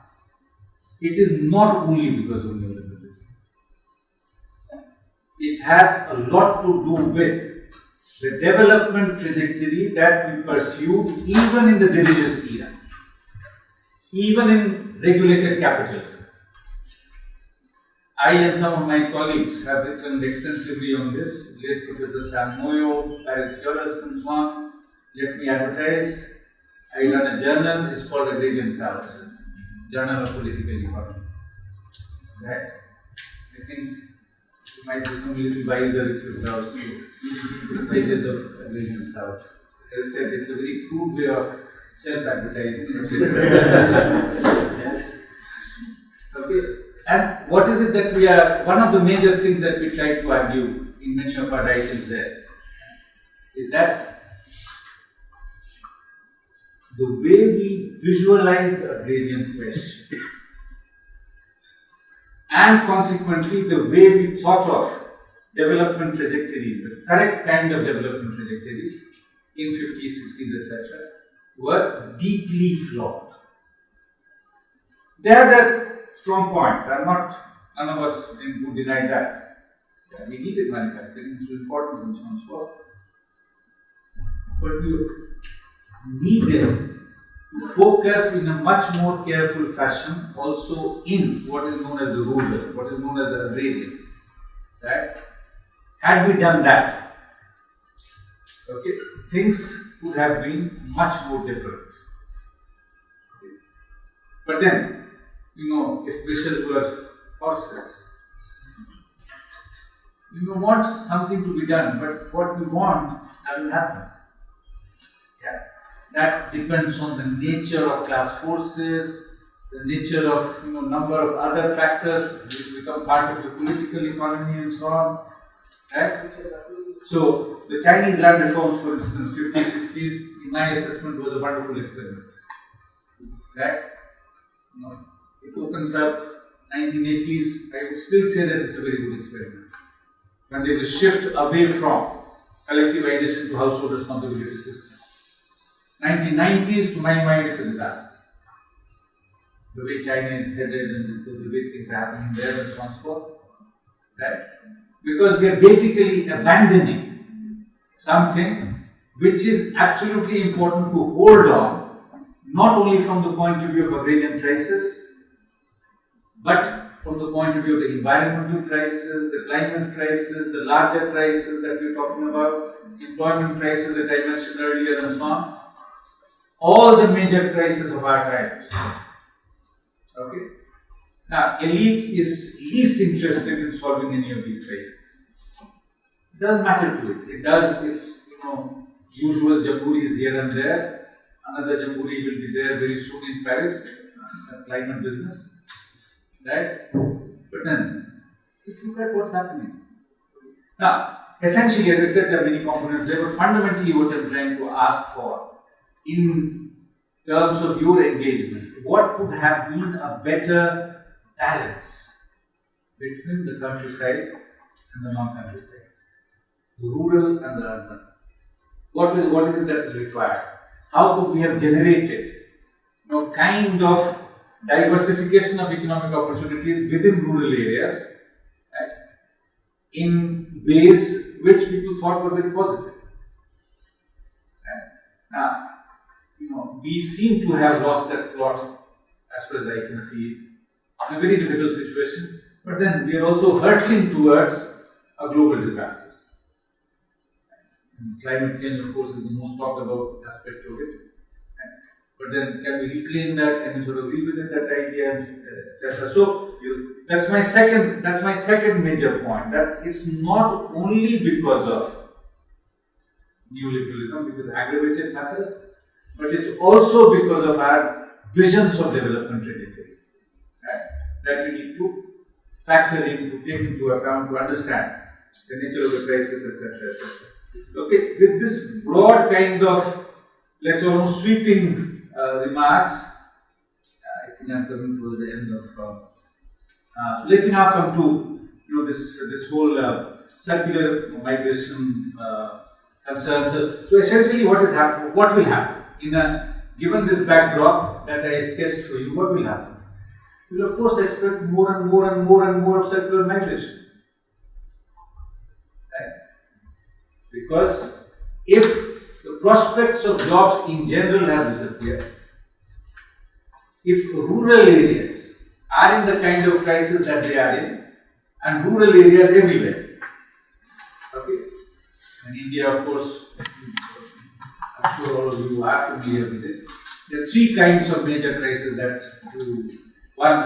it is not only because of neoliberalism. It has a lot to do with the development trajectory that we pursued even in the dirigiste era, even in regulated capitalism. I and some of my colleagues have written extensively on this, late Professor Sam Moyo, Paris Jolas and so on. Let me advertise. I run a journal, it's called Agrarian Questions, Journal of Political Economy. Right? I think you might become a little wiser if you browse through the pages of Agrarian South. As I said, it's a very crude way of self-advertising. Yes. Okay. And what is it that we are, one of the major things that we try to argue in many of our writings there is that the way we visualize the agrarian question and consequently the way we thought of development trajectories, the correct kind of development trajectories in 50s, 60s, etc., were deeply flawed. They have their strong points. None of us would deny that. Yeah, we needed manufacturing, it's important and so on and so forth. But we needed to focus in a much more careful fashion also in what is known as the rural, what is known as the agrarian. Right? Had we done that, okay, things would have been much more different. Okay. But then, if wishes were horses, we may want something to be done, but what we want doesn't happen. Yeah. That depends on the nature of class forces, the nature of number of other factors which become part of the political economy and so on. Right? So the Chinese land reforms, for instance, 50s, 60s, in my assessment was a wonderful experiment. Right? It opens up 1980s, I would still say that it's a very good experiment. When there is a shift away from collectivization to household responsibility system. 1990s, to my mind, it's a disaster. The way China is headed and the way things are happening there and so on and so forth. Right? Because we are basically abandoning something which is absolutely important to hold on, not only from the point of view of agrarian crisis, but from the point of view of the environmental crisis, the climate crisis, the larger crisis that we're talking about, employment crisis that I mentioned earlier, and so on. All the major crises of our times. Okay? Now, elite is least interested in solving any of these crises. It doesn't matter to it. It does its, usual jamborees here and there. Another jamboree will be there very soon in Paris, climate business. Right? But then, just look at what's happening. Now, essentially, as I said, there are many components there, but fundamentally what I'm trying to ask for, in terms of your engagement, what would have been a better balance between the countryside and the non-countryside, the rural and the urban? What is it that is required? How could we have generated kind of diversification of economic opportunities within rural areas, right, in ways which people thought were very positive? Right? Now, we seem to have lost that plot, as far as I can see, in a very difficult situation. But then we are also hurtling towards a global disaster. And climate change, of course, is the most talked about aspect of it. But then, can we reclaim that? Can we sort of revisit that idea, etc.? So that's my second major point. That it's not only because of neoliberalism, which has aggravated matters, but it's also because of our visions of development trajectory, right, that we need to factor in, to take into account, to understand the nature of the crisis, etc., etc. Okay, with this broad kind of, let's almost sweeping remarks, I think I'm coming towards the end of. So let me now come to this whole circular migration concerns. So essentially, what will happen given this backdrop that I sketched for you? What will happen? We will of course expect more and more and more and more of circular migration, right? Because if the prospects of jobs in general have disappeared, if rural areas are in the kind of crisis that they are in, and rural areas everywhere, okay, and India, of course, I'm sure all of you are familiar with it. There are three kinds of major crises that one,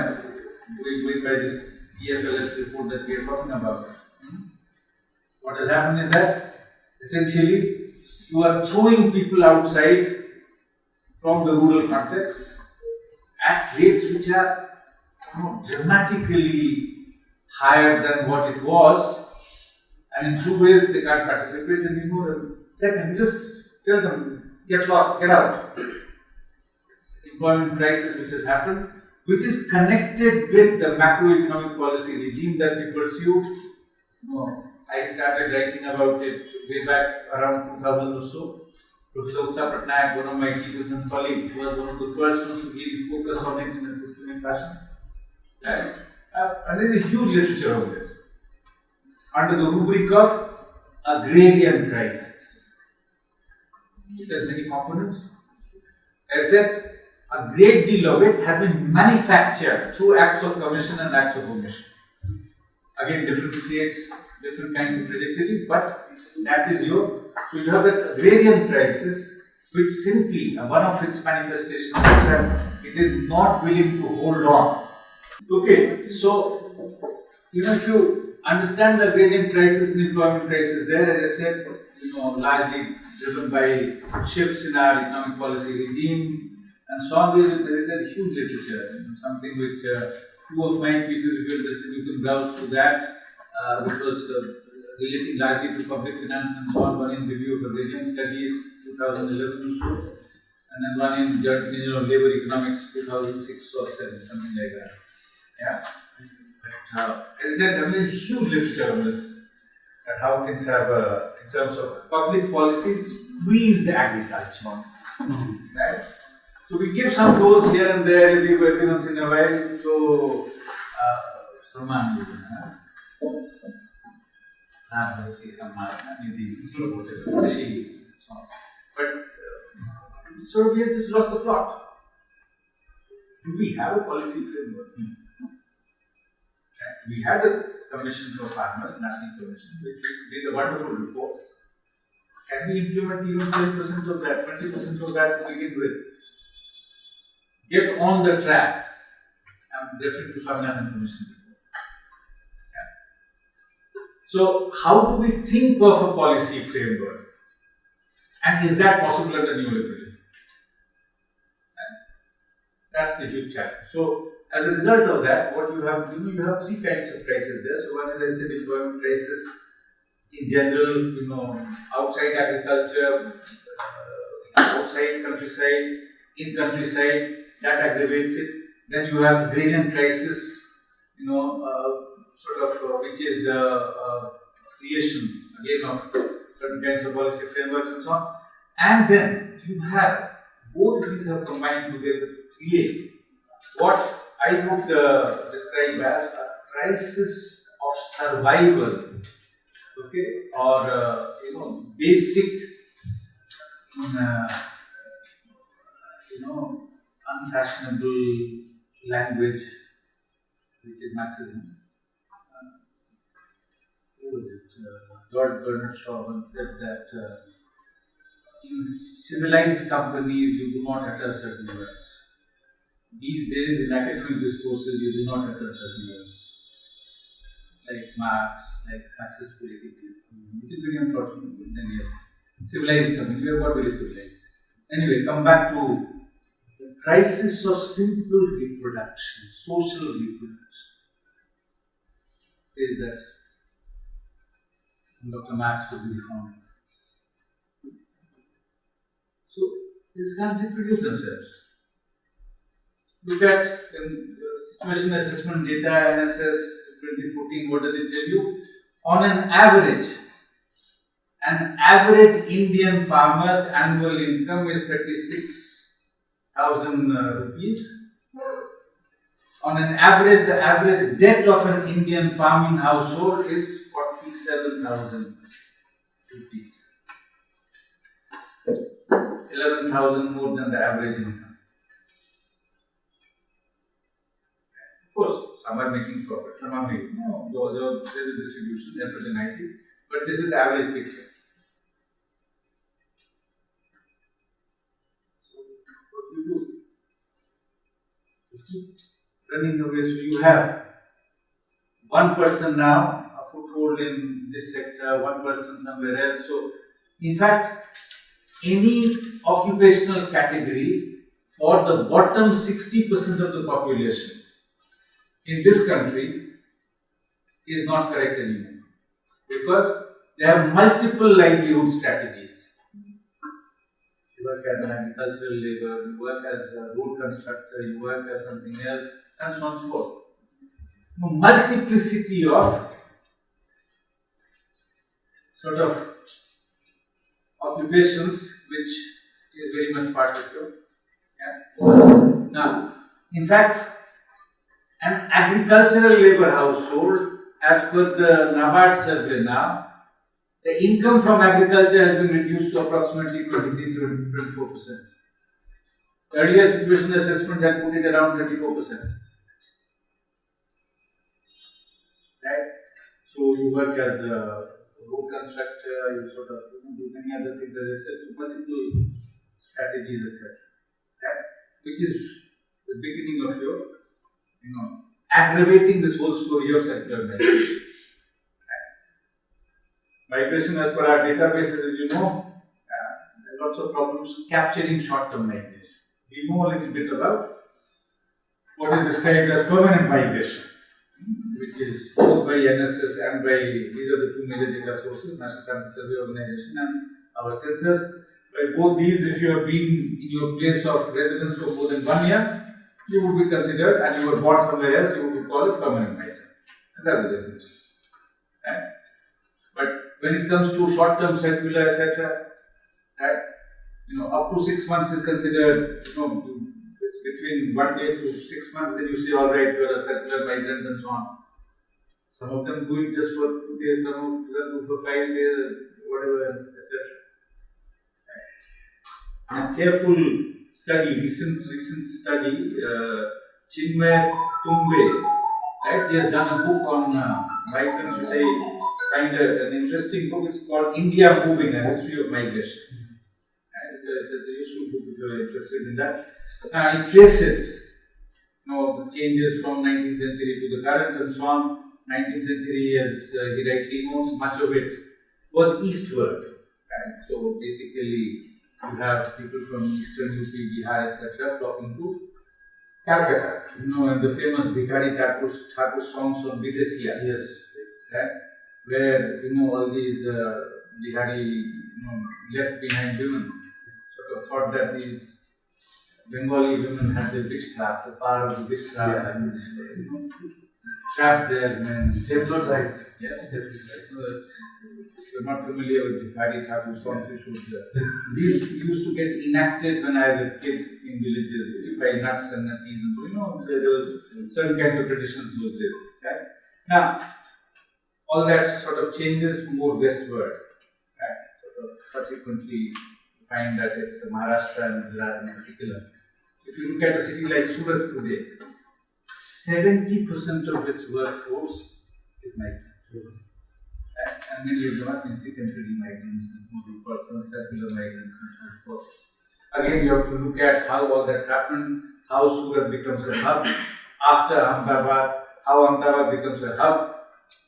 going by this EFLS report that we are talking about. What has happened is that essentially you are throwing people outside from the rural context at rates which are dramatically higher than what it was, and in two ways they can't participate anymore. Second, you just tell them, get lost, get out. It's employment crisis which has happened, which is connected with the macroeconomic policy regime that we pursue. I started writing about it way back around 2000 or so. Professor Utsa Patnaik, one of my teachers and colleagues, was one of the first ones to really focus on it in a systemic fashion. And there is a huge literature on this, under the rubric of agrarian crisis. It has many components. As I said, a great deal of it has been manufactured through acts of commission and acts of omission. Again, different states, different kinds of trajectories, but that is so you have that agrarian crisis, which simply, one of its manifestations is that it is not willing to hold on. Okay, so if you understand the agrarian crisis and employment crisis there, as I said, largely driven by shifts in our economic policy regime and so on. There is a huge literature, something which two of my pieces, you can browse through that, which was relating largely to public finance and so on, one in Review of Agrarian Studies 2011 or so, and then one in Journal of Labour Economics 2006 or 7, something like that. Yeah. But, as I said, there is huge literature on this, that how things have, in terms of public policies, squeezed agriculture. Right? So we give some goals here and there every once in a while. So, But so we have just lost the plot. Do we have a policy framework? We had a commission for farmers, national commission, which did a wonderful report. Can we implement even 10% of that, 20% of that to begin with? Get on the track. I'm referring to Swaminathan Commission. So, how do we think of a policy framework? And is that possible under neoliberalism? That's the huge challenge. So, as a result of that, what you have, you have three kinds of crises there. So, one is, I said, employment crisis in general, outside agriculture, outside countryside, in countryside, that aggravates it. Then you have agrarian crisis, which is creation again of certain kinds of policy frameworks and so on. And then you have both these have combined together to create what I would describe as a crisis of survival, or basic, unfashionable language, which is Marxism. George Bernard Shaw once said that in civilized companies you do not utter certain words. These days in academic discourses you do not utter certain words. Like Marxist political, which is very unfortunate, but then yes, civilized company, we have got very civilized. Anyway, come back to the crisis of simple reproduction, social reproduction. Is that Dr. Marx would be fond of. So, these can't reproduce themselves. Look at situation assessment data, NSS 2014, what does it tell you? On an average Indian farmer's annual income is 36,000 rupees. On an average, the average debt of an Indian farming household is 47,000 rupees. 11,000 more than the average income. Of course, some are making profit, some are making there's a distribution, heterogeneity, but this is the average picture. So, what do? You keep running away. So, you have one person now, a foothold in this sector, one person somewhere else. So, in fact, any occupational category for the bottom 60% of the population in this country is not correct anymore, because they have multiple livelihood strategies. You work as an agricultural labor, you work as a road constructor, you work as something else, and so on and so forth. Multiplicity of sort of occupations which is very much part of your. Yeah. Now, in fact, an agricultural labor household, as per the NABARD survey now, the income from agriculture has been reduced to approximately 23-24%. Earlier situation assessment had put it around 34%. Right? So you work as a road constructor, you sort of do many other things, as I said, so multiple strategies, etc. Right? Which is the beginning of your, aggravating this whole story of secular migration. Migration, as per our databases, as you know, there are lots of problems capturing short-term migration. We know a little bit about what is described as permanent migration, which is both by NSS and by, these are the two major data sources, National Sample Survey Organization and our census. By both these, if you have been in your place of residence for more than 1 year, you would be considered, and you were born somewhere else, you would call it permanent migrant. And that's the definition. Right? But when it comes to short-term circular, etc., right, up to 6 months is considered, it's between 1 day to 6 months, then you say, all right, you are a circular migrant and so on. Some of them do it just for 2 days, some of them do it for 5 days, whatever, etc. And a careful study, recent study, Chinmay Tumbe, right? He has done a book on migrants, which I find an interesting book. It's called India Moving: A History of Migration. It's a useful book if you are interested in that. It traces, the changes from 19th century to the current and so on. 19th century, as he rightly knows, much of it was eastward. Right? So basically, you have people from eastern UP, Bihar, etc., flocking to Calcutta. And the famous Bhikhari Thakur songs on Videsiya. Yes. Right? Where all these Bihari left behind women sort of thought that these Bengali women had the witchcraft, the power of the witchcraft, and trapped their men, Hypnotized. Yes. If you're not familiar with the Bhikhari Thakur songs, you should. These used to get enacted when I was a kid in villages by nuts and nutties, and there were certain kinds of traditions those days. Right? Now, all that sort of changes more westward. Right? Sort of subsequently find that it's Maharashtra and Gujarat in particular. If you look at a city like Surat today, 70% of its workforce is migrant. And many of them are simply temporary migrants, and some circular migrants and so forth. Again, you have to look at how all that happened, how Surat becomes a hub after Ahmedabad, how Ahmedabad becomes a hub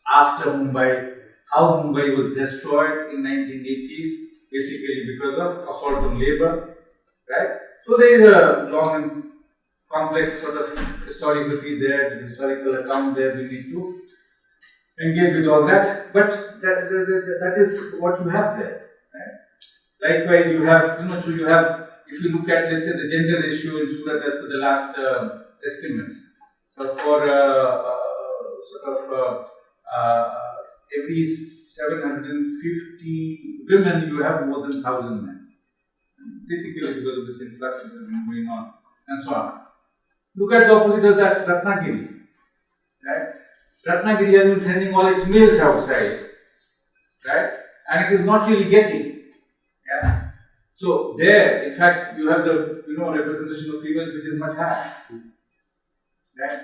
after Mumbai, how Mumbai was destroyed in 1980s, basically because of assault on labor, right? So there is a long and complex sort of historiography there, historical account there. We need to engage with all that, but that is what you have there. Right? Likewise, you have, so you have, if you look at, let's say, the gender ratio in Surat as per the last estimates. So for every 750 women, you have more than 1,000 men. Basically, because of this influx that has been going on, and so on. Look at the opposite of that, Ratnagiri. Right? Ratnagiri has been sending all its males outside, right? And it is not really getting. Yeah. So there, in fact, you have the representation of females which is much higher. Right?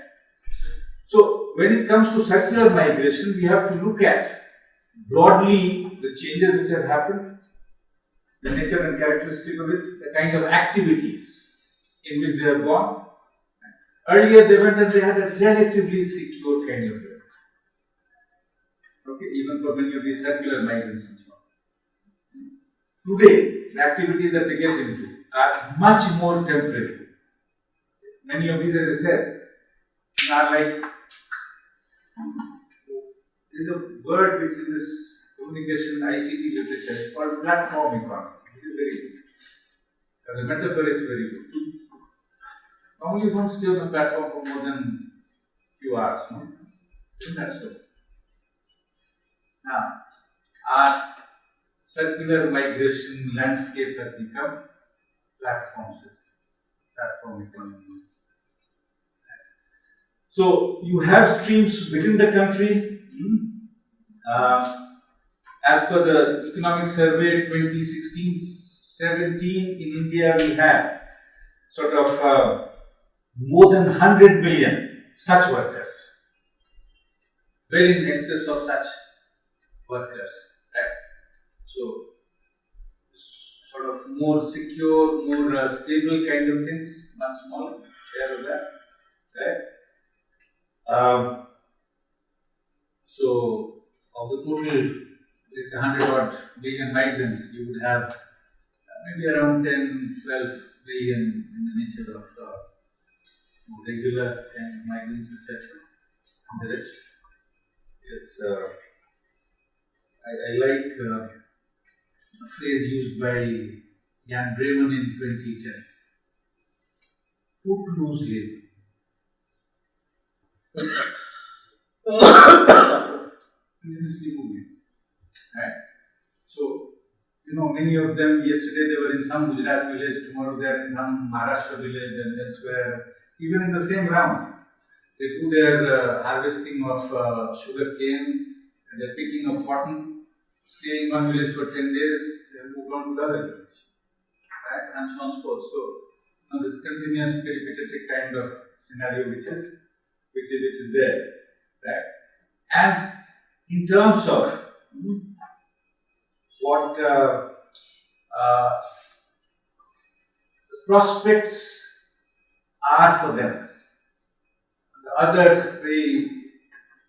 So when it comes to circular migration, we have to look at broadly the changes which have happened, the nature and characteristic of it, the kind of activities in which they have gone. Earlier they went and they had a relatively secure kind of life. Okay, even for many of these circular migrants and so on. Today, the activities that they get into are much more temporary. Many of these, as I said, are like, there's a word which in this communication ICT literature is called platform economy. It is very good. As a metaphor, it's very good. Normally, you don't stay on a platform for more than a few hours, no? Isn't that so? Now, our circular migration landscape has become platform system, platform economy. So, you have streams within the country. As per the economic survey 2016-17 in India, we had sort of more than 100 million such workers, well in excess of such workers, right? So, sort of more secure, more stable kind of things, much smaller share of that, right? So, of the total, it's 100 odd billion migrants, you would have maybe around 10, 12 billion in the nature of regular and migrants, etc. And the rest is, I like a phrase used by Jan Bremen in 2010. Footloose labor. Continuously moving. Right? So, many of them, yesterday they were in some Gujarat village, tomorrow they are in some Maharashtra village and elsewhere. Even in the same round, They do their harvesting of sugar cane, and they're picking of cotton, stay in one village for 10 days, then move on to the other village, right? And so on and so forth. So, this continuous repetitive kind of scenario which is there, right? And in terms of what prospects are for them. The other very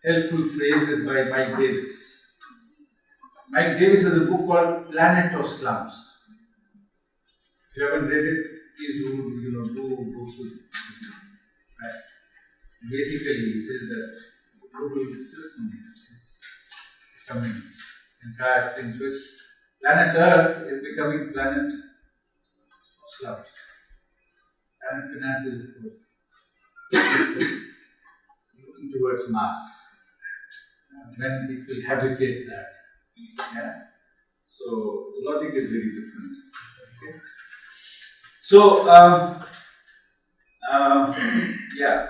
helpful phrase is by Mike Davis. Mike Davis has a book called Planet of Slums. If you haven't read it, please do go through it. Right. Basically, he says that the global system is becoming entire thing. So planet Earth is becoming planet of slums. And finance is, of course, looking towards Mars. When people habitate that. Yeah. So the logic is very different. Okay. So, yeah,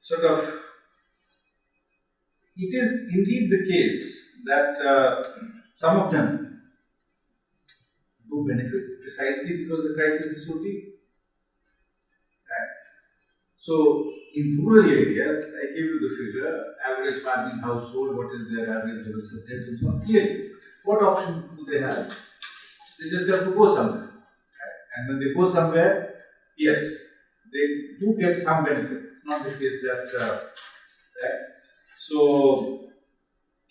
sort of, it is indeed the case that some of them do benefit precisely because the crisis is so deep. Right. So, in rural areas, I give you the figure, average farming household, what is their average level of debt and so on. Clearly, what option do they have? They just have to go somewhere. Right? And when they go somewhere, yes, they do get some benefit. It's not the case that, right? So,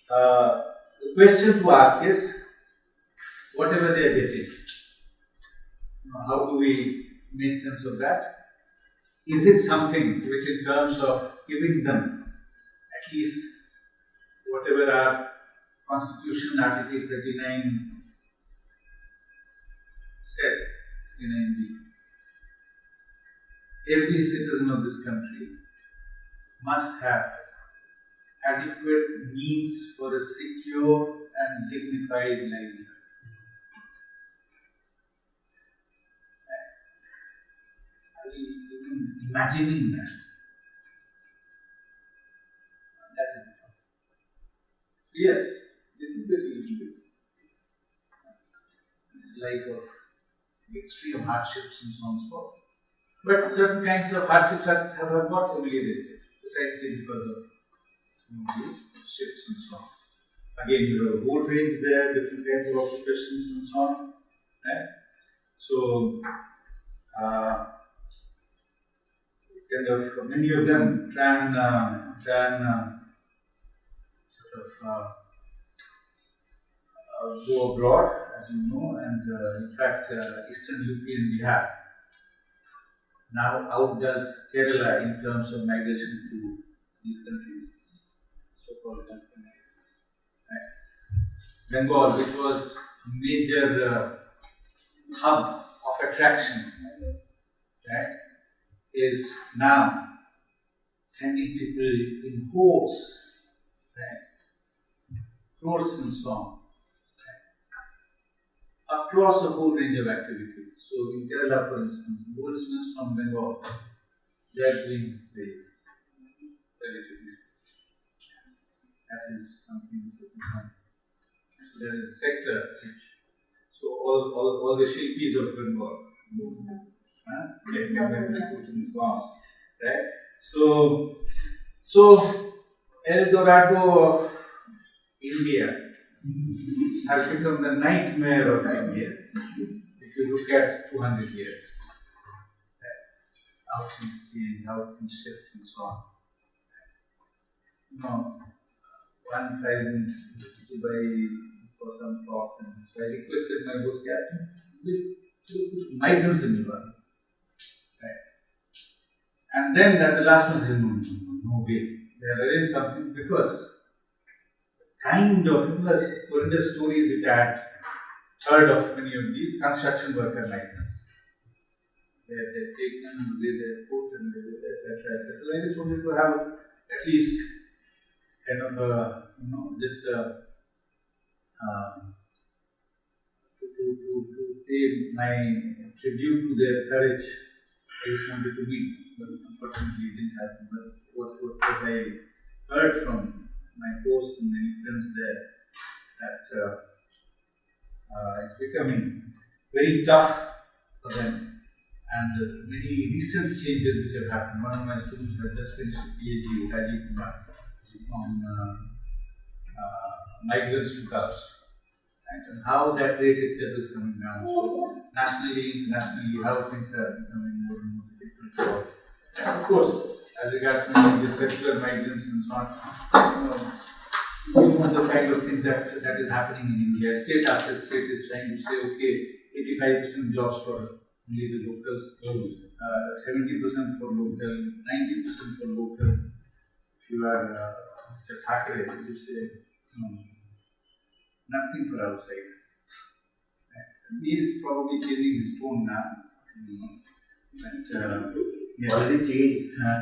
the question to ask is, whatever they are getting, how do we make sense of that? Is it something which, in terms of giving them at least whatever our Constitution, Article 39 said, 39b, every citizen of this country must have adequate means for a secure and dignified livelihood. Are you imagining that? That is the thought. Yes, they do get a little bit. It's a life of extreme hardships and so on and so forth. But certain kinds of hardships have got ameliorated precisely because of these shifts and so on. Again, you have a whole range there, different kinds of occupations and so on. Right? So, kind of many of them try and go abroad, as you know, and in fact, Eastern UP and Bihar now outdoes Kerala in terms of migration to these countries, so-called countries. Right. Bengal, which was a major hub of attraction, right, is now sending people in hordes, right, crores and so on, right, across a whole range of activities. So in Kerala, for instance, goldsmiths from Bengal, they are doing relatively. That is something which is important. So there is a sector which, so all the Shilpis of Bengal, right? So El Dorado of India has become the nightmare of India. If you look at 200 years, right? How things change, how things shift, and so on. You know, once I went to Dubai for some talk, and so I requested my host captain, put migrants in Dubai. Right. And then at the last one said, no way. They have arranged something because kind of horrendous stories which I had heard of many of these construction worker migrants. They're taken, they're put, and etc. I just wanted to have at least kind of just to pay my tribute to their courage. I just wanted to meet them. but unfortunately it didn't happen. But what I heard from my host and many friends there, that it's becoming very tough for them. And many recent changes which have happened. One of my students has just finished a PhD on migrants to Gulfs, right? And how that rate itself is coming down. So nationally, internationally, how things are becoming more and more difficult. And of course, as regards the secular migrants and so on, you know the kind of things that is happening in India. State after state is trying to say, okay, 85% jobs for only the locals, 70% for local, 90% for local. If you are Mr. Thackeray, you say, no, nothing for outsiders. He is probably changing his tone now. But already changed. Yeah.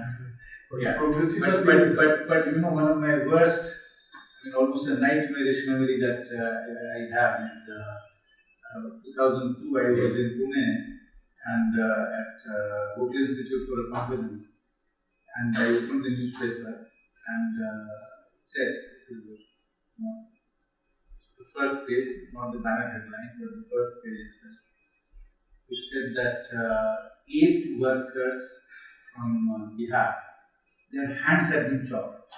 But you know, one of my worst, almost a nightmarish memory that I have is 2002. I was in Pune and at Local Institute for a conference, and I opened the newspaper and it said, the first page, not the banner headline, but the first page itself. It said that 8 workers from Bihar, their hands had been chopped.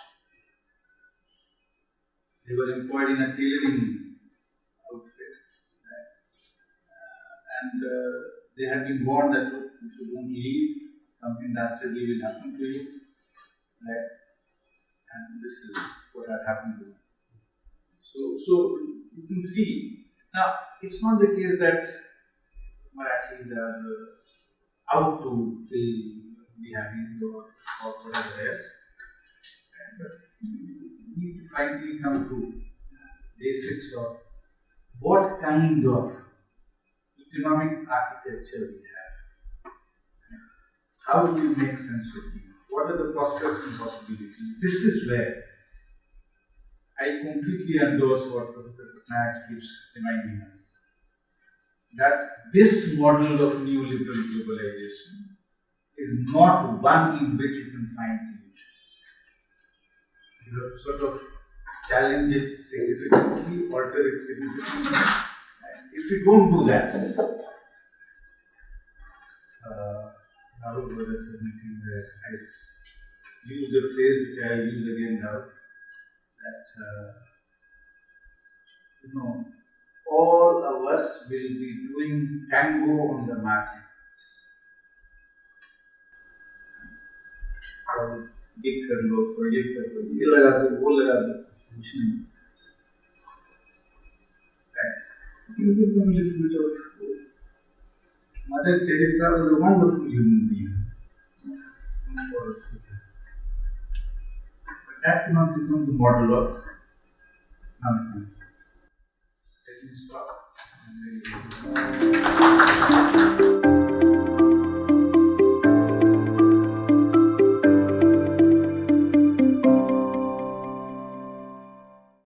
They were employed in a tailoring outfit, and they had been warned that if you don't leave, something dastardly will happen to you, right? And this is what had happened to them. So you can see, now it's not the case that Marathis are out to kill Biharis or whatever else, but we need to finally come to basics of what kind of economic architecture we have. How do we make sense of things? What are the prospects and possibilities? This is where I completely endorse what Professor Patnaik keeps reminding us, that this model of neoliberal globalization is not one in which you can find solutions. You have to sort of challenge it significantly, alter it significantly. If you don't do that, I was at a meeting where I used a phrase which I will use again now, that all of us will be doing tango on the margin. ये कर लो, project कर लो, ये लगा दो, वो लगा दो, कुछ नहीं. You give them a little bit of Mother Teresa was a wonderful human being. But that cannot become the model of economic. Let me stop.